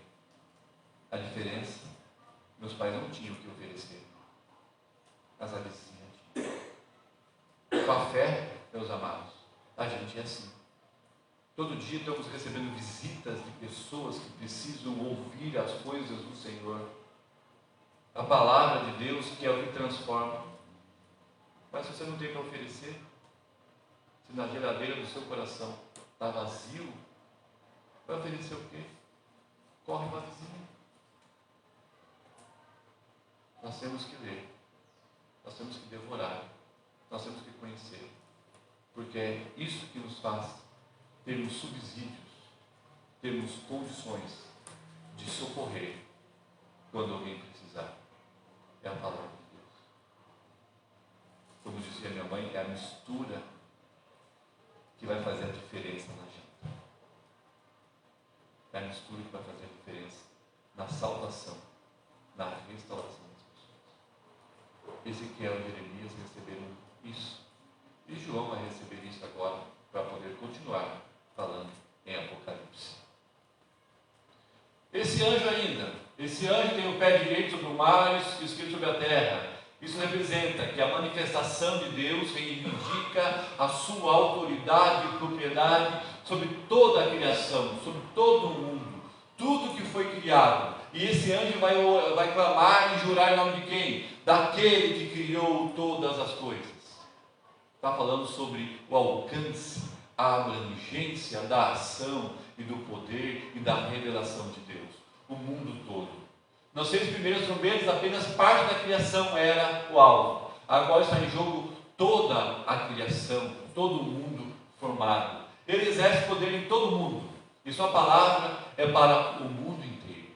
A diferença, meus pais não tinham o que oferecer, mas a vizinha tinha. Com a fé, meus amados, a gente é assim. Todo dia estamos recebendo visitas de pessoas que precisam ouvir as coisas do Senhor. A palavra de Deus, que é o que transforma. Mas se você não tem para oferecer, se na geladeira do seu coração está vazio, vai oferecer o quê? Corre para a vizinha. Nós temos que ler, nós temos que devorar, nós temos que conhecer, porque é isso que nos faz termos subsídios, termos condições de socorrer quando alguém precisar. É a palavra de Deus. Como dizia minha mãe, é a mistura que vai fazer a diferença na janta. É a mistura que vai fazer a diferença na salvação, na restauração das pessoas. Ezequiel e Jeremias receberam isso. E João vai receber isso agora para poder continuar falando em Apocalipse. Esse anjo tem o pé direito sobre o mar e o esquerdo sobre a terra. Isso representa que a manifestação de Deus reivindica a sua autoridade e propriedade sobre toda a criação, sobre todo o mundo. Tudo que foi criado E esse anjo vai clamar e jurar em nome de quem? Daquele que criou todas as coisas. Está falando sobre o alcance, a abrangência da ação e do poder e da revelação de Deus. O mundo todo. Nos 6 primeiros trombetas, apenas parte da criação era o alvo. Agora está em jogo toda a criação, todo o mundo formado. Ele exerce poder em todo o mundo. E sua palavra é para o mundo inteiro.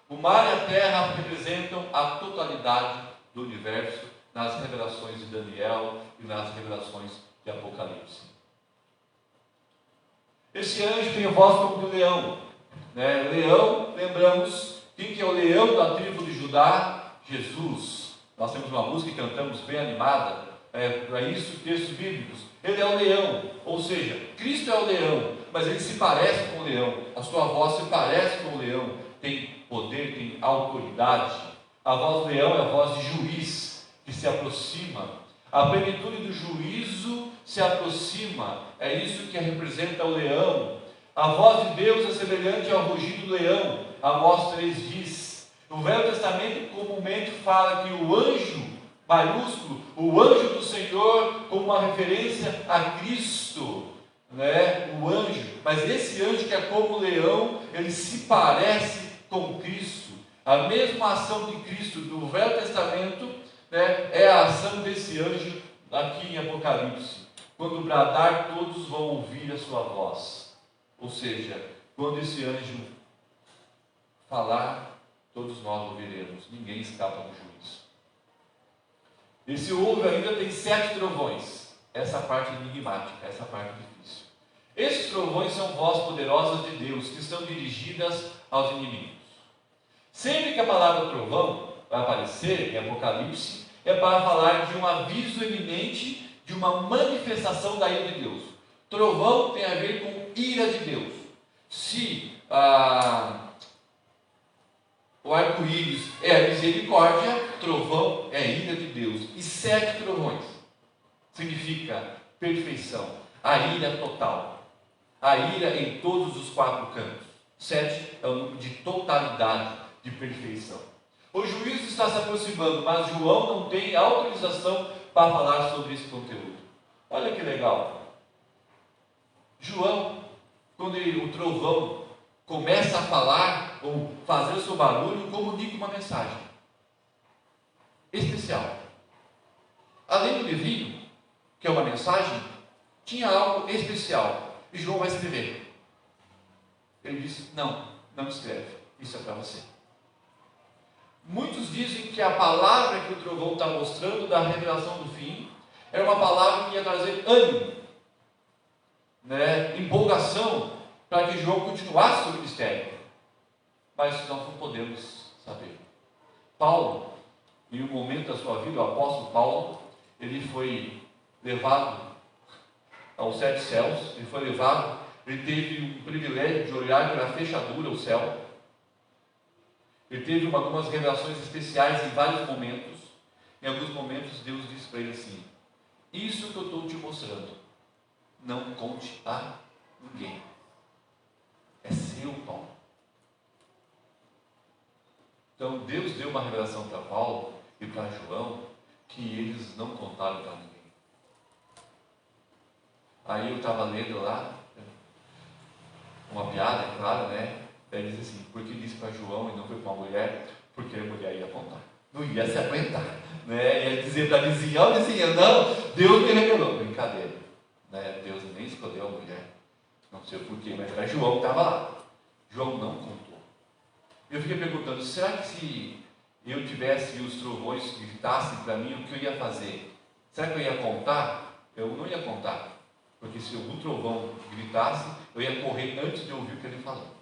O mar e a terra representam a totalidade do universo nas revelações de Daniel e nas revelações de Apocalipse. Esse anjo tem voz como do leão. Leão, lembramos, quem que é o leão da tribo de Judá? Jesus. Nós temos uma música que cantamos bem animada, para isso textos bíblicos. Ele é o leão, ou seja, Cristo é o leão, mas ele se parece com o leão, a sua voz se parece com o leão, tem poder, tem autoridade. A voz do leão é a voz de juiz, que se aproxima, a plenitude do juízo se aproxima, é isso que representa o leão. A voz de Deus é semelhante ao rugido do leão, Amós 3 diz. No Velho Testamento comumente fala que o anjo maiúsculo, o anjo do Senhor, como uma referência a Cristo, o anjo, mas esse anjo que é como leão, ele se parece com Cristo. A mesma ação de Cristo do Velho Testamento, é a ação desse anjo aqui em Apocalipse. Quando bradar, todos vão ouvir a sua voz. Ou seja, quando esse anjo falar, todos nós ouviremos. Ninguém escapa do juízo. Esse ouve ainda tem 7 trovões. Essa parte enigmática, essa parte difícil. Esses trovões são vozes poderosas de Deus, que estão dirigidas aos inimigos. Sempre que a palavra trovão vai aparecer em Apocalipse, é para falar de um aviso eminente, de uma manifestação da ira de Deus. Trovão tem a ver com ira de Deus. Se o arco-íris é a misericórdia, trovão é a ira de Deus. E 7 trovões significa perfeição, a ira total, a ira em todos os 4 cantos. 7 é o número de totalidade, de perfeição. O juízo está se aproximando, mas João não tem autorização para falar sobre esse conteúdo. Olha que legal. João, quando o trovão começa a falar ou fazer o seu barulho, comunica uma mensagem especial. Além do livrinho, que é uma mensagem, tinha algo especial. E João vai escrever. Ele disse: não escreve, isso é para você. Muitos dizem que a palavra que o trovão está mostrando da revelação do fim era uma palavra que ia trazer ânimo, empolgação, para que João continuasse o ministério. Mas nós não podemos saber. Paulo, em um momento da sua vida, o apóstolo Paulo, ele foi levado aos 7 céus, ele teve o privilégio de olhar pela fechadura o céu. Ele teve algumas revelações especiais em vários momentos. Em alguns momentos Deus disse para ele assim: isso que eu estou te mostrando, não conte a ninguém. É seu, Paulo. Então Deus deu uma revelação para Paulo e para João que eles não contaram para ninguém. Aí eu estava lendo lá uma piada, é claro, Ele diz assim: por que disse para João e não foi para uma mulher? Porque a mulher ia contar, não ia se aguentar, ia dizer para a vizinha: ó vizinha, não, Deus me revelou. Brincadeira, Deus nem escolheu a mulher, não sei porquê, mas era João que estava lá. João não contou. Eu fiquei perguntando: será que se eu tivesse os trovões que gritassem para mim, o que eu ia fazer? Será que eu ia contar? Eu não ia contar, porque se algum trovão gritasse, eu ia correr antes de ouvir o que ele falou.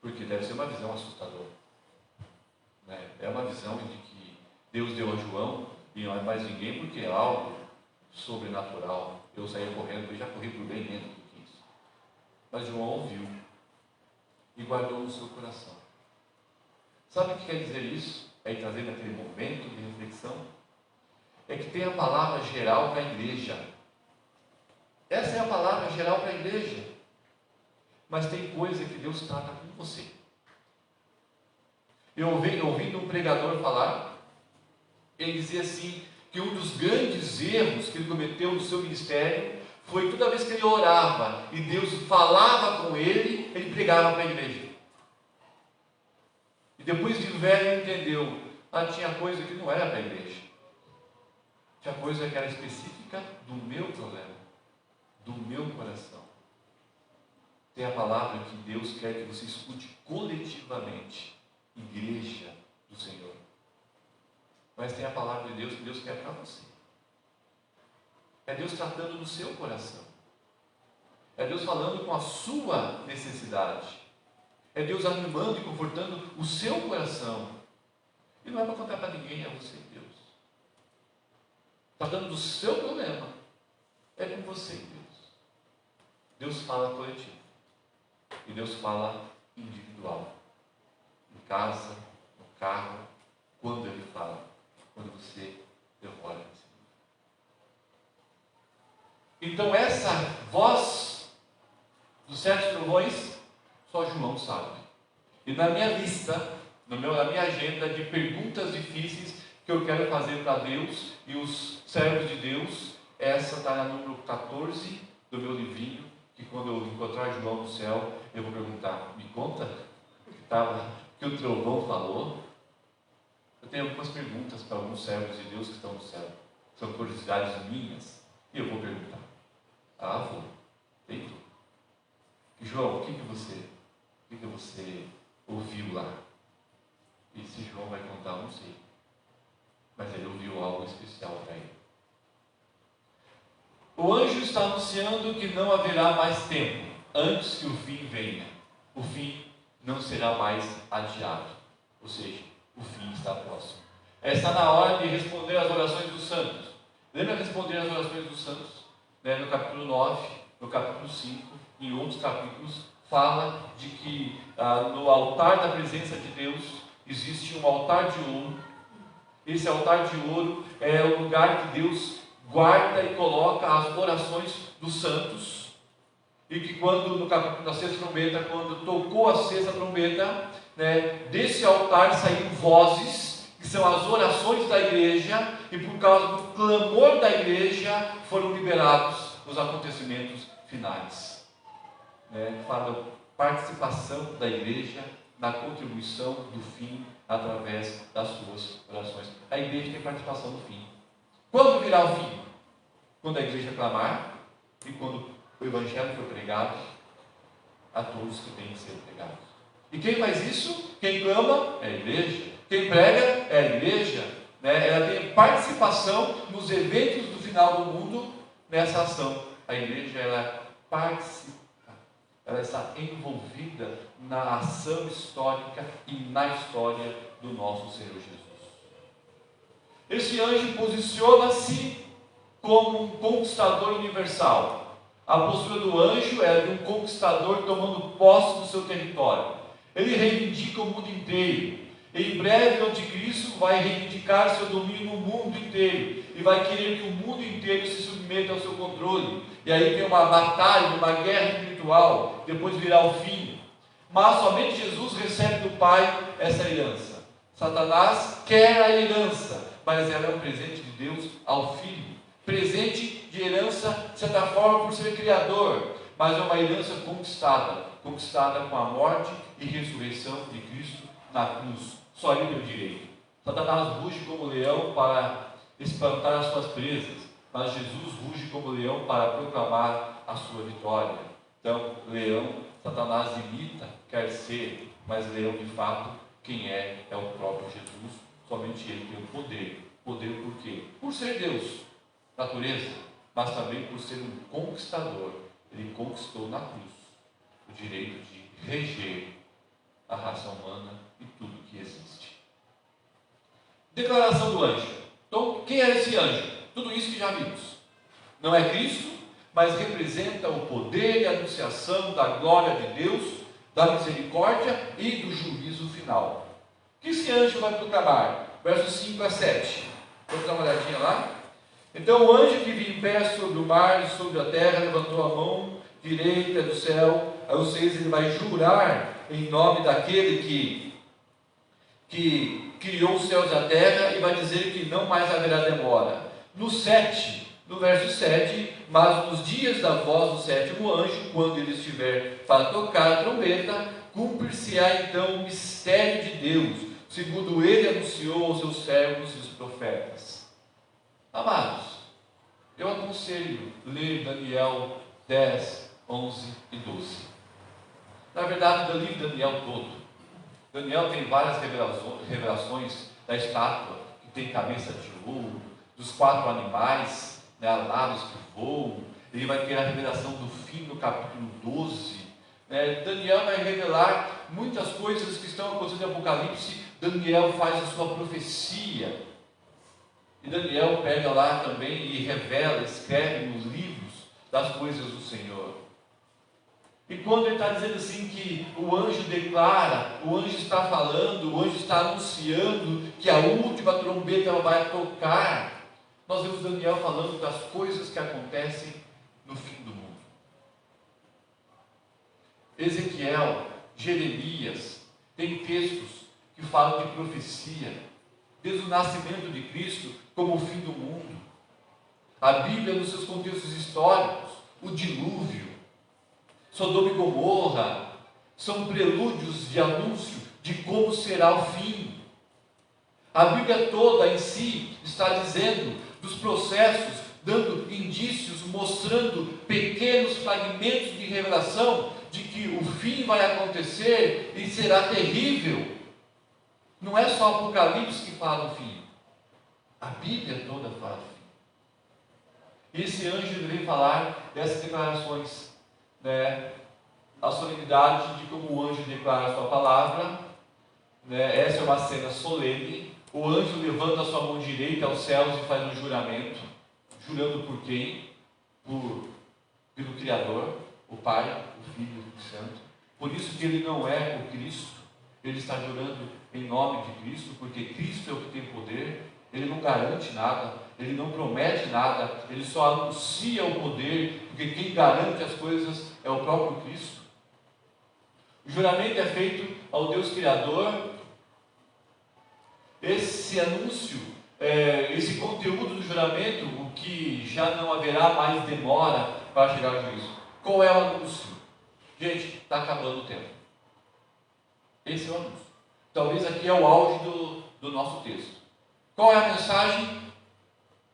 Porque deve ser uma visão assustadora. É uma visão de que Deus deu a João e não é mais ninguém, porque é algo sobrenatural. Eu saía correndo, eu já corri por bem menos do que isso. Mas João ouviu e guardou no seu coração. Sabe o que quer dizer isso? Aí trazendo aquele momento de reflexão, é que tem a palavra geral para a igreja. Essa é a palavra geral para a igreja. Mas tem coisa que Deus trata com você. Eu ouvindo um pregador falar, ele dizia assim, que um dos grandes erros que ele cometeu no seu ministério foi toda vez que ele orava e Deus falava com ele, ele pregava para a igreja. E depois de velho ele entendeu, tinha coisa que não era para a igreja. Tinha coisa que era específica do meu problema, do meu coração. Tem a palavra que Deus quer que você escute coletivamente, igreja do Senhor. Mas tem a palavra de Deus que Deus quer para você. É Deus tratando no seu coração. É Deus falando com a sua necessidade. É Deus animando e confortando o seu coração. E não é para contar para ninguém, é você e Deus. Tratando do seu problema. É com você e Deus. Deus fala coletivo. E Deus fala individual. Em casa, no carro, quando Ele fala. Quando você devora esse livro. Então essa voz dos 7 trovões, só João sabe. E na minha lista, na minha agenda de perguntas difíceis que eu quero fazer para Deus e os servos de Deus, essa está na número 14 do meu livrinho, que quando eu encontrar João no céu, eu vou perguntar, me conta que o trovão falou. Eu tenho algumas perguntas para alguns servos de Deus que estão no céu. São curiosidades minhas. E eu vou perguntar. Vou. Tem tudo. João, o que você ouviu lá? E se João vai contar, não sei. Mas ele ouviu algo especial para ele. O anjo está anunciando que não haverá mais tempo antes que o fim venha. O fim não será mais adiado. Ou seja, o fim está próximo. Está na hora de responder às orações dos santos. Lembra responder às orações dos santos? No capítulo 9, no capítulo 5, em outros capítulos, fala de que no altar da presença de Deus existe um altar de ouro. Esse altar de ouro é o lugar que Deus guarda e coloca as orações dos santos. E que quando, no capítulo da sexta trombeta, quando tocou a sexta trombeta, desse altar saíram vozes, que são as orações da igreja, e por causa do clamor da igreja, foram liberados os acontecimentos finais. Fala da participação da igreja na contribuição do fim através das suas orações. A igreja tem participação no fim. Quando virá o fim? Quando a igreja clamar e quando o evangelho for pregado a todos que têm que ser pregados. E quem faz isso? Quem clama é a igreja. Quem prega é a igreja. Ela tem participação nos eventos do final do mundo nessa ação. A igreja, ela participa. Ela está envolvida na ação histórica e na história do nosso Senhor Jesus. Esse anjo posiciona-se como um conquistador universal. A postura do anjo é de um conquistador tomando posse do seu território. Ele reivindica o mundo inteiro. Em breve o anticristo vai reivindicar seu domínio no mundo inteiro. E vai querer que o mundo inteiro se submeta ao seu controle. E aí tem uma batalha, uma guerra espiritual. Depois virá o fim. Mas somente Jesus recebe do Pai essa herança. Satanás quer a herança, mas ela é um presente de Deus ao Filho. Presente de herança, de certa forma, por ser criador, mas é uma herança conquistada com a morte e ressurreição de Cristo na cruz. Só Ele tem o direito. Satanás ruge como leão para espantar as suas presas, mas Jesus ruge como leão para proclamar a sua vitória. Então, leão, Satanás imita, quer ser, mas leão de fato, quem é o próprio Jesus. Somente Ele tem o poder. Poder por quê? Por ser Deus, natureza, mas também por ser um conquistador. Ele conquistou na cruz o direito de reger a raça humana e tudo que existe. Declaração do anjo. Então, quem é esse anjo? Tudo isso que já vimos. Não é Cristo, mas representa o poder e a anunciação da glória de Deus, da misericórdia e do juízo final. O que esse anjo vai proclamar? Versos 5 a 7. Vamos dar uma olhadinha lá? Então o anjo que vinha em pé sobre o mar e sobre a terra levantou a mão direita do céu. Ou seja, ele vai jurar em nome daquele que que criou os céus e a terra, e vai dizer que não mais haverá demora. No verso 7, mas nos dias da voz do sétimo anjo, quando ele estiver para tocar a trombeta, cumprir-se-á então o mistério de Deus, segundo ele anunciou aos seus servos e os profetas. Amados, eu aconselho ler Daniel 10, 11 e 12. Na verdade, eu li Daniel todo. Daniel tem várias revelações da estátua, que tem cabeça de ouro, dos 4 animais, né, alados que voam. Ele vai ter a revelação do fim no capítulo 12. Daniel vai revelar muitas coisas que estão acontecendo no Apocalipse. Daniel faz a sua profecia. E Daniel pega lá também e revela, escreve nos livros das coisas do Senhor. E quando ele está dizendo assim que o anjo declara, o anjo está falando, o anjo está anunciando que a última trombeta vai tocar, nós vemos Daniel falando das coisas que acontecem no fim do mundo. Ezequiel, Jeremias, tem textos que falam de profecia, desde o nascimento de Cristo como o fim do mundo. A Bíblia, nos seus contextos históricos, o dilúvio, Sodoma e Gomorra, são prelúdios de anúncio de como será o fim. A Bíblia toda em si está dizendo dos processos, dando indícios, mostrando pequenos fragmentos de revelação de que o fim vai acontecer e será terrível. Não é só o Apocalipse que fala do fim, a Bíblia toda fala do fim. E esse anjo vem falar dessas declarações, a solenidade de como o anjo declara a sua palavra, essa é uma cena solene. O anjo levanta a sua mão direita aos céus e faz um juramento, jurando por quem? Pelo Criador, o Pai, o Filho e o Espírito Santo. Por isso que ele não é o Cristo, ele está jurando em nome de Cristo, porque Cristo é o que tem poder. Ele não garante nada, ele não promete nada, ele só anuncia o poder, porque quem garante as coisas é o próprio Cristo. O juramento é feito ao Deus Criador. Esse anúncio, esse conteúdo do juramento, o que já não haverá mais demora para chegar ao juízo. Qual é o anúncio? Gente, está acabando o tempo. Esse é o anúncio. Talvez aqui é o auge do nosso texto. Qual é a mensagem?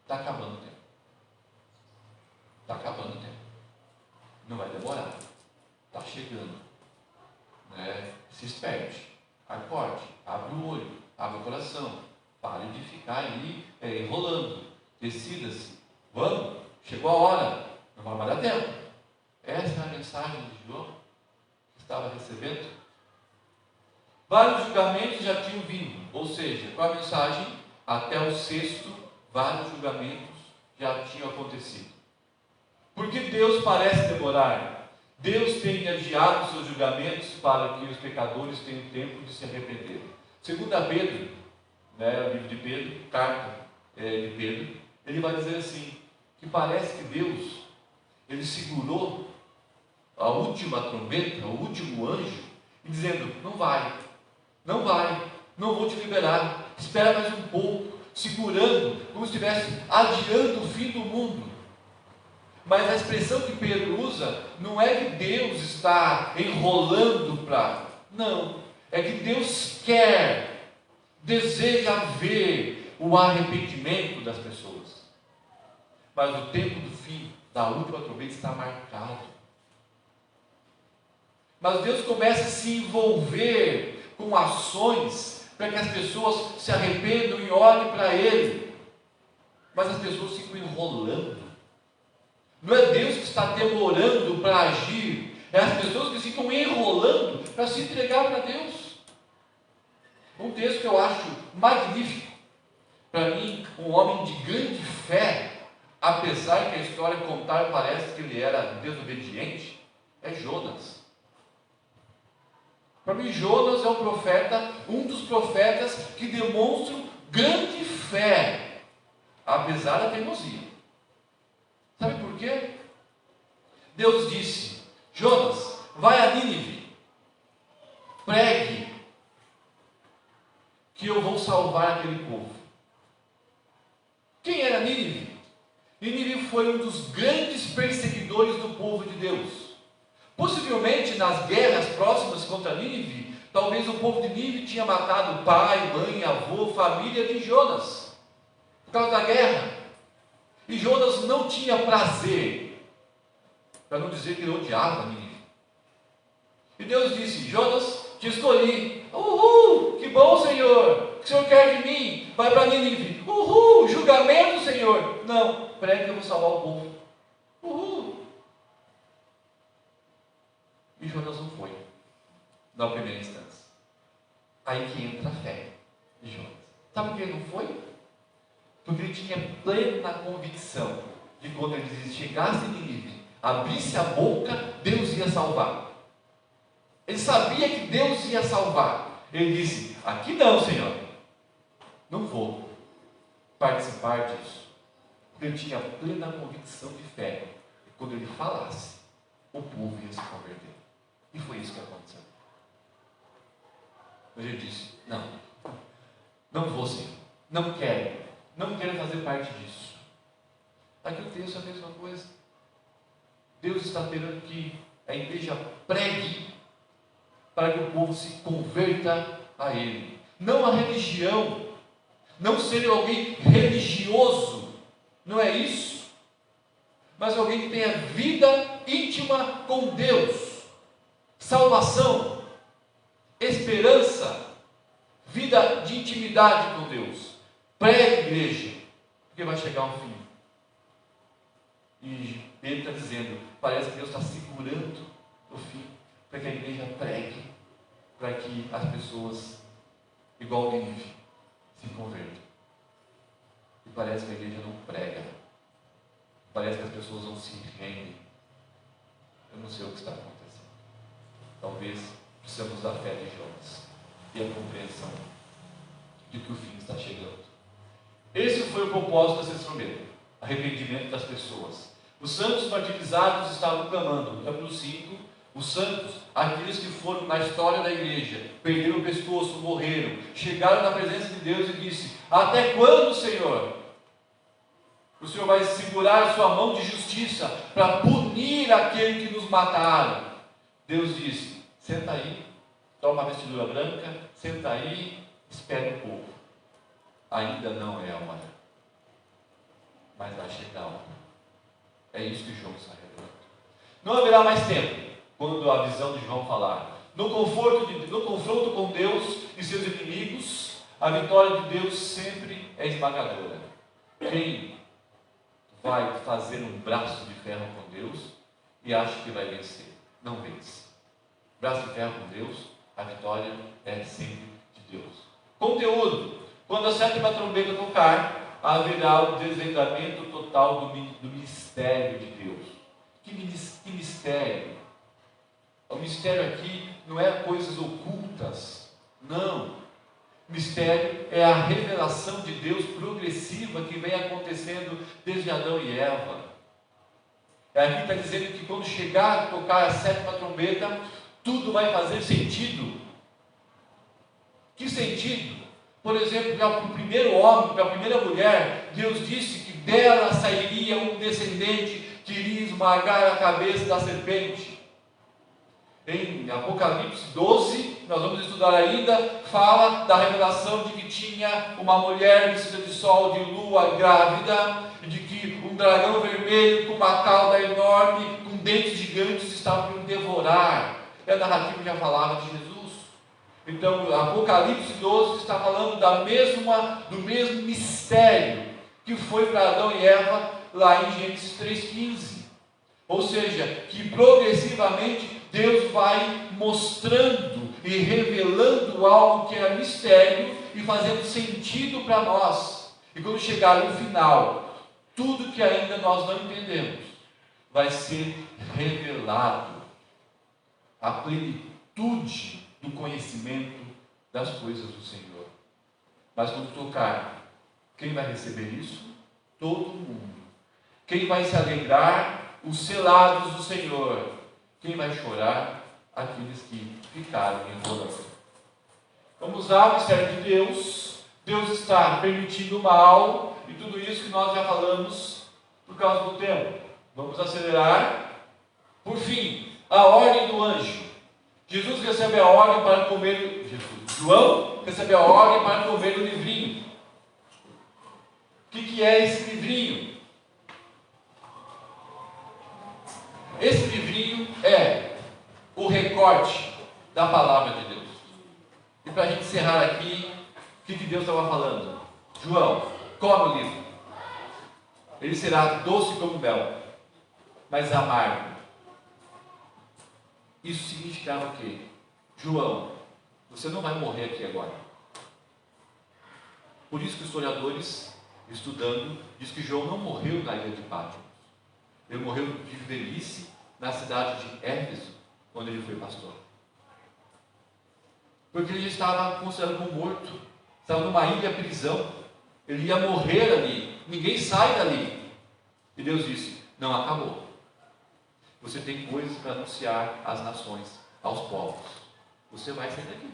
Está acabando o tempo. Está acabando o tempo. Não vai demorar. Está chegando. Se esperte. Acorde. Abre o olho. Abre o coração. Pare de ficar aí enrolando. Decida-se. Vamos. Chegou a hora. Não vai mais dar tempo. Essa é a mensagem de João que estava recebendo. Vários julgamentos já tinham vindo. Ou seja, qual a mensagem? Até o 6º, vários julgamentos já tinham acontecido. Por que Deus parece demorar? Deus tem adiado os seus julgamentos para que os pecadores tenham tempo de se arrepender. 2 Pedro, o livro de Pedro, carta de Pedro, ele vai dizer assim, que parece que Deus, ele segurou a última trombeta, o último anjo, e dizendo, não vai, não vou te liberar, espera mais um pouco, segurando, como se estivesse adiando o fim do mundo. Mas a expressão que Pedro usa, não é que Deus está enrolando para... Não, é que Deus deseja ver o arrependimento das pessoas. Mas o tempo do fim, da última trombeta, está marcado. Mas Deus começa a se envolver com ações para que as pessoas se arrependam e olhem para Ele. Mas as pessoas ficam enrolando. Não é Deus que está demorando para agir, é as pessoas que ficam enrolando para se entregar para Deus. Um texto que eu acho magnífico, para mim, um homem de grande fé, apesar que a história contar parece que ele era desobediente, é Jonas. Para mim, Jonas é um profeta, um dos profetas que demonstram grande fé, apesar da teimosia. Sabe por quê? Deus disse, Jonas, vai a Nínive, pregue, salvar aquele povo. Quem era Nínive? Nínive foi um dos grandes perseguidores do povo de Deus. Possivelmente nas guerras próximas contra Nínive, talvez o povo de Nínive tinha matado pai, mãe, avô, família de Jonas, por causa da guerra. E Jonas não tinha prazer, para não dizer que ele odiava Nínive. E Deus disse: Jonas, te escolhi. Uhul, que bom, Senhor. O que o Senhor quer de mim? Vai para Nínive. Uhul, julgamento, Senhor. Não, prega que eu vou salvar o povo. Uhul. E Jonas não foi, na primeira instância. Aí que entra a fé de Jonas. Sabe por que ele não foi? Porque ele tinha plena convicção de que quando ele chegasse em Nínive, abrisse a boca, Deus ia salvar. Ele sabia que Deus ia salvar. Ele disse: aqui não, Senhor, não vou participar disso. Porque ele tinha plena convicção de fé. E quando ele falasse, o povo ia se converter. E foi isso que aconteceu. Mas ele disse: não, não vou, Senhor, não quero fazer parte disso. Aqui o texto é a mesma coisa. Deus está esperando que a igreja pregue para que o povo se converta a Ele. Não a religião, não ser alguém religioso, não é isso, mas alguém que tenha vida íntima com Deus, salvação, esperança, vida de intimidade com Deus. Pregue, igreja, porque vai chegar um fim. E ele está dizendo, parece que Deus está segurando o fim, para que a igreja pregue, para que as pessoas, igual Nínive, se convertam. E parece que a igreja não prega, parece que as pessoas não se rendem. Eu não sei o que está acontecendo. Talvez precisamos da fé de Jonas e a compreensão de que o fim está chegando. Esse foi o propósito da sessão mesmo, arrependimento das pessoas. Os santos martirizados estavam clamando. No capítulo 5, os santos, aqueles que foram na história da igreja, perderam o pescoço, morreram, chegaram na presença de Deus e disse: até quando, Senhor? O Senhor vai segurar a sua mão de justiça para punir aquele que nos mataram. Deus disse: senta aí, toma a vestidura branca, senta aí, espera um pouco. Ainda não é a hora, mas vai chegar a hora. É isso que João está revelando. Não haverá mais tempo, quando a visão de João falar. No confronto com Deus e seus inimigos, a vitória de Deus sempre é esmagadora. Quem vai fazer um braço de ferro com Deus e acha que vai vencer? Não vence. Braço de ferro com Deus, a vitória é sempre de Deus. Conteúdo: quando a sétima trombeta tocar, haverá o desvendamento total do mistério de Deus. Que mistério? O mistério aqui não é coisas ocultas, não. Mistério é a revelação de Deus progressiva que vem acontecendo desde Adão e Eva. Aqui está dizendo que quando chegar a tocar a sétima trombeta, tudo vai fazer sentido. Que sentido? Por exemplo, para o primeiro homem, para a primeira mulher, Deus disse que dela sairia um descendente que iria esmagar a cabeça da serpente. Em Apocalipse 12, nós vamos estudar ainda, fala da revelação de que tinha uma mulher vestida de sol, de lua, grávida, e de que um dragão vermelho com uma cauda enorme, com dentes gigantes, estava para devorar. É a narrativa que já falava de Jesus. Então, Apocalipse 12 está falando do mesmo mistério que foi para Adão e Eva lá em Gênesis 3,15. Ou seja, que progressivamente Deus vai mostrando e revelando algo que é mistério e fazendo sentido para nós. E quando chegar no final, tudo que ainda nós não entendemos vai ser revelado. A plenitude do conhecimento das coisas do Senhor. Mas quando tocar, quem vai receber isso? Todo mundo. Quem vai se alegrar? Os selados do Senhor. Quem vai chorar? Aqueles que ficaram em enrolando. Vamos lá, o mistério de Deus. Deus está permitindo o mal e tudo isso que nós já falamos por causa do tempo. Vamos acelerar. Por fim, a ordem do anjo. Jesus recebe a ordem para comer. João recebe a ordem para comer o livrinho. O que é esse livrinho? Esse livrinho é o recorte da palavra de Deus. E para a gente encerrar aqui, o que Deus estava falando? João, come o livro. Ele será doce como mel, mas amargo. Isso significava o quê? João, você não vai morrer aqui agora. Por isso que os historiadores, estudando, diz que João não morreu na ilha de Patmos. Ele morreu de velhice na cidade de Éfeso, onde ele foi pastor. Porque ele estava considerado como morto, estava numa ilha prisão, ele ia morrer ali, ninguém sai dali. E Deus disse: não acabou. Você tem coisas para anunciar às nações, aos povos. Você vai sair daqui.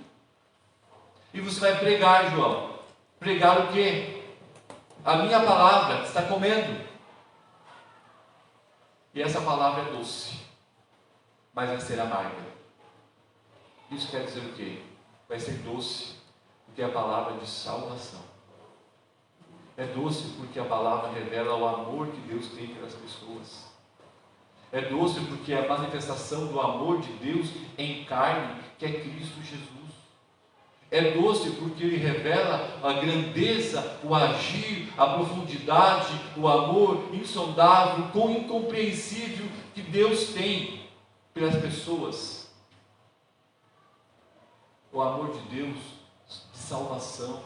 E você vai pregar, João. Pregar o quê? A minha palavra que está comendo. E essa palavra é doce, mas vai ser amarga. Isso quer dizer o quê? Vai ser doce, porque é a palavra de salvação. É doce porque a palavra revela o amor que Deus tem pelas pessoas. É doce porque é a manifestação do amor de Deus em carne, que é Cristo Jesus. É doce porque ele revela a grandeza, o agir, a profundidade, o amor insondável, incompreensível que Deus tem pelas pessoas. O amor de Deus de salvação.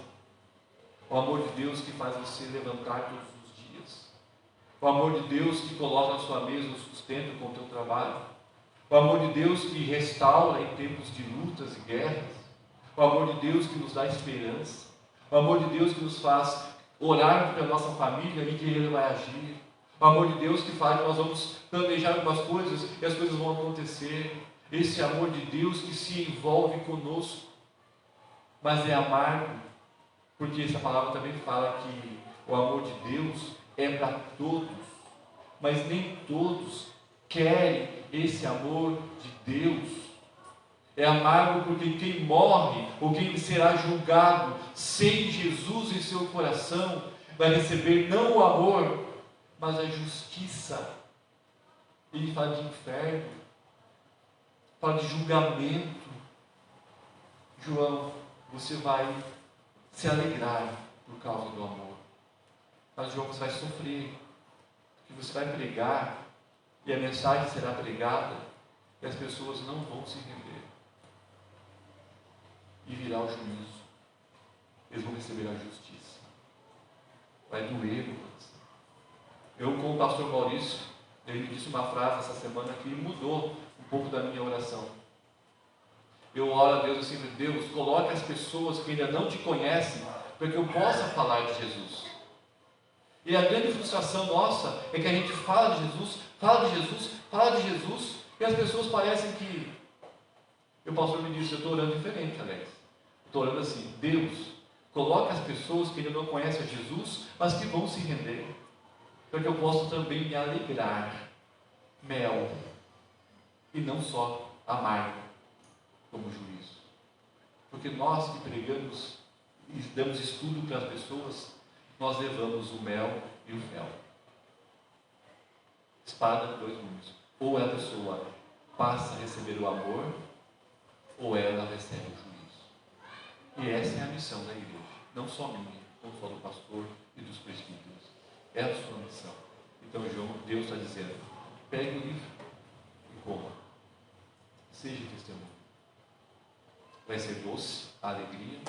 O amor de Deus que faz você levantar todos os dias. O amor de Deus que coloca na sua mesa o sustento com o teu trabalho. O amor de Deus que restaura em tempos de lutas e guerras. O amor de Deus que nos dá esperança. O amor de Deus que nos faz orar pela nossa família e que Ele vai agir. O amor de Deus que faz que nós vamos planejar algumas coisas e as coisas vão acontecer. Esse amor de Deus que se envolve conosco. Mas é amargo, porque essa palavra também fala que o amor de Deus é para todos, mas nem todos querem esse amor de Deus. É amargo porque quem morre, ou quem será julgado sem Jesus em seu coração, vai receber não o amor, mas a justiça. Ele fala de inferno, fala de julgamento. João, você vai se alegrar por causa do amor. Mas João, você vai sofrer, porque você vai pregar, e a mensagem será pregada, e as pessoas não vão se render. E virá o juízo. Eles vão receber a justiça. Vai doer no coração. Eu, com o pastor Maurício, ele me disse uma frase essa semana que mudou um pouco da minha oração. Eu oro a Deus assim: Deus, coloque as pessoas que ainda não te conhecem, para que eu possa falar de Jesus. E a grande frustração nossa é que a gente fala de Jesus, fala de Jesus, fala de Jesus, e as pessoas parecem que... O pastor me disse: eu estou orando diferente, Alex. Estou orando assim: Deus, coloque as pessoas que ainda não conhecem a Jesus, mas que vão se render, para que eu possa também me alegrar. Mel, e não só amargo, como juízo. Porque nós que pregamos e damos estudo para as pessoas, nós levamos o mel e o fel. Espada de dois gumes. Ou a pessoa passa a receber o amor, ou ela recebe o juízo. E essa é a missão da igreja. Não só minha, não só do pastor e dos presbíteros. É a sua missão. Então, João, Deus está dizendo: pegue o livro e coma. Seja testemunho. Vai ser doce a alegria,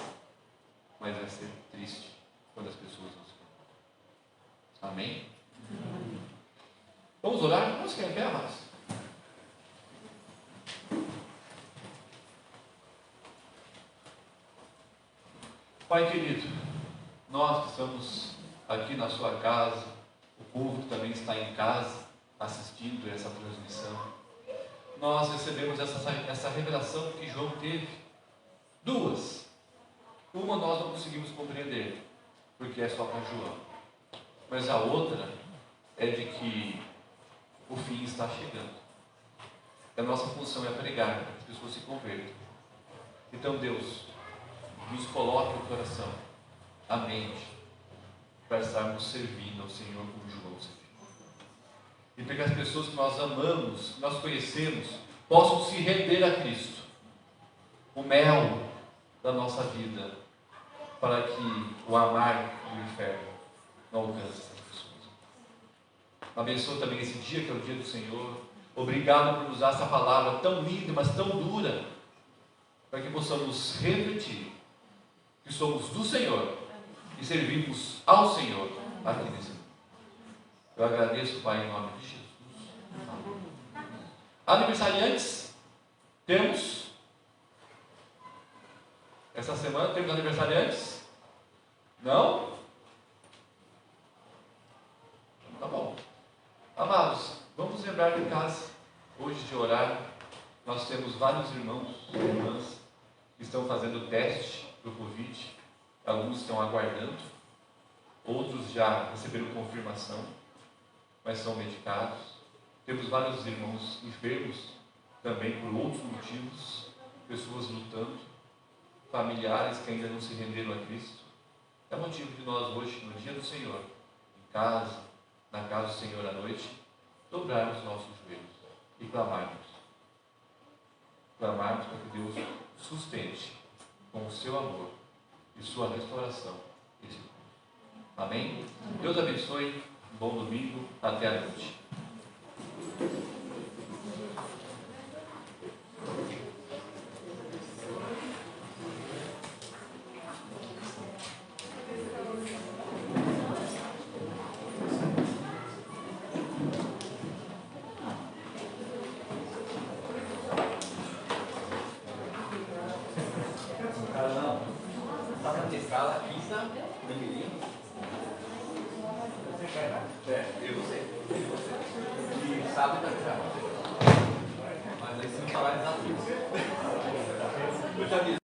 mas vai ser triste quando as pessoas não se contam. Amém? Vamos orar? Vamos ficar em pé, amados? Pai querido, nós que estamos aqui na sua casa, o povo que também está em casa assistindo essa transmissão, nós recebemos essa revelação que João teve. Duas. Uma nós não conseguimos compreender, porque é só para João. Mas a outra é de que o fim está chegando. A nossa função é pregar para que as pessoas se convertam. Então Deus nos coloque o coração, a mente, para estarmos servindo ao Senhor como João serviu. E para que as pessoas que nós amamos, que nós conhecemos, possam se render a Cristo, o mel da nossa vida, para que o amar do inferno não alcance essas pessoas. Abençoa também esse dia, que é o dia do Senhor. Obrigado por usar essa palavra tão linda, mas tão dura, para que possamos refletir que somos do Senhor e servimos ao Senhor aqui nesse mundo. Eu agradeço, Pai, em nome de Jesus. Amém. Aniversariantes, temos? Essa semana temos aniversariantes? Não? Tá bom. Amados, vamos lembrar de casa, hoje, de orar. Nós temos vários irmãos e irmãs que estão fazendo teste do Covid. Alguns estão aguardando, outros já receberam confirmação, mas são medicados. Temos vários irmãos enfermos também por outros motivos, pessoas lutando, familiares que ainda não se renderam a Cristo. É motivo de nós hoje, no dia do Senhor, em casa, na casa do Senhor à noite, dobrarmos nossos joelhos e clamarmos para que Deus sustente com o seu amor e sua restauração esse mundo. Amém? Deus abençoe, bom domingo, até a noite. Mas aí se não falar, eles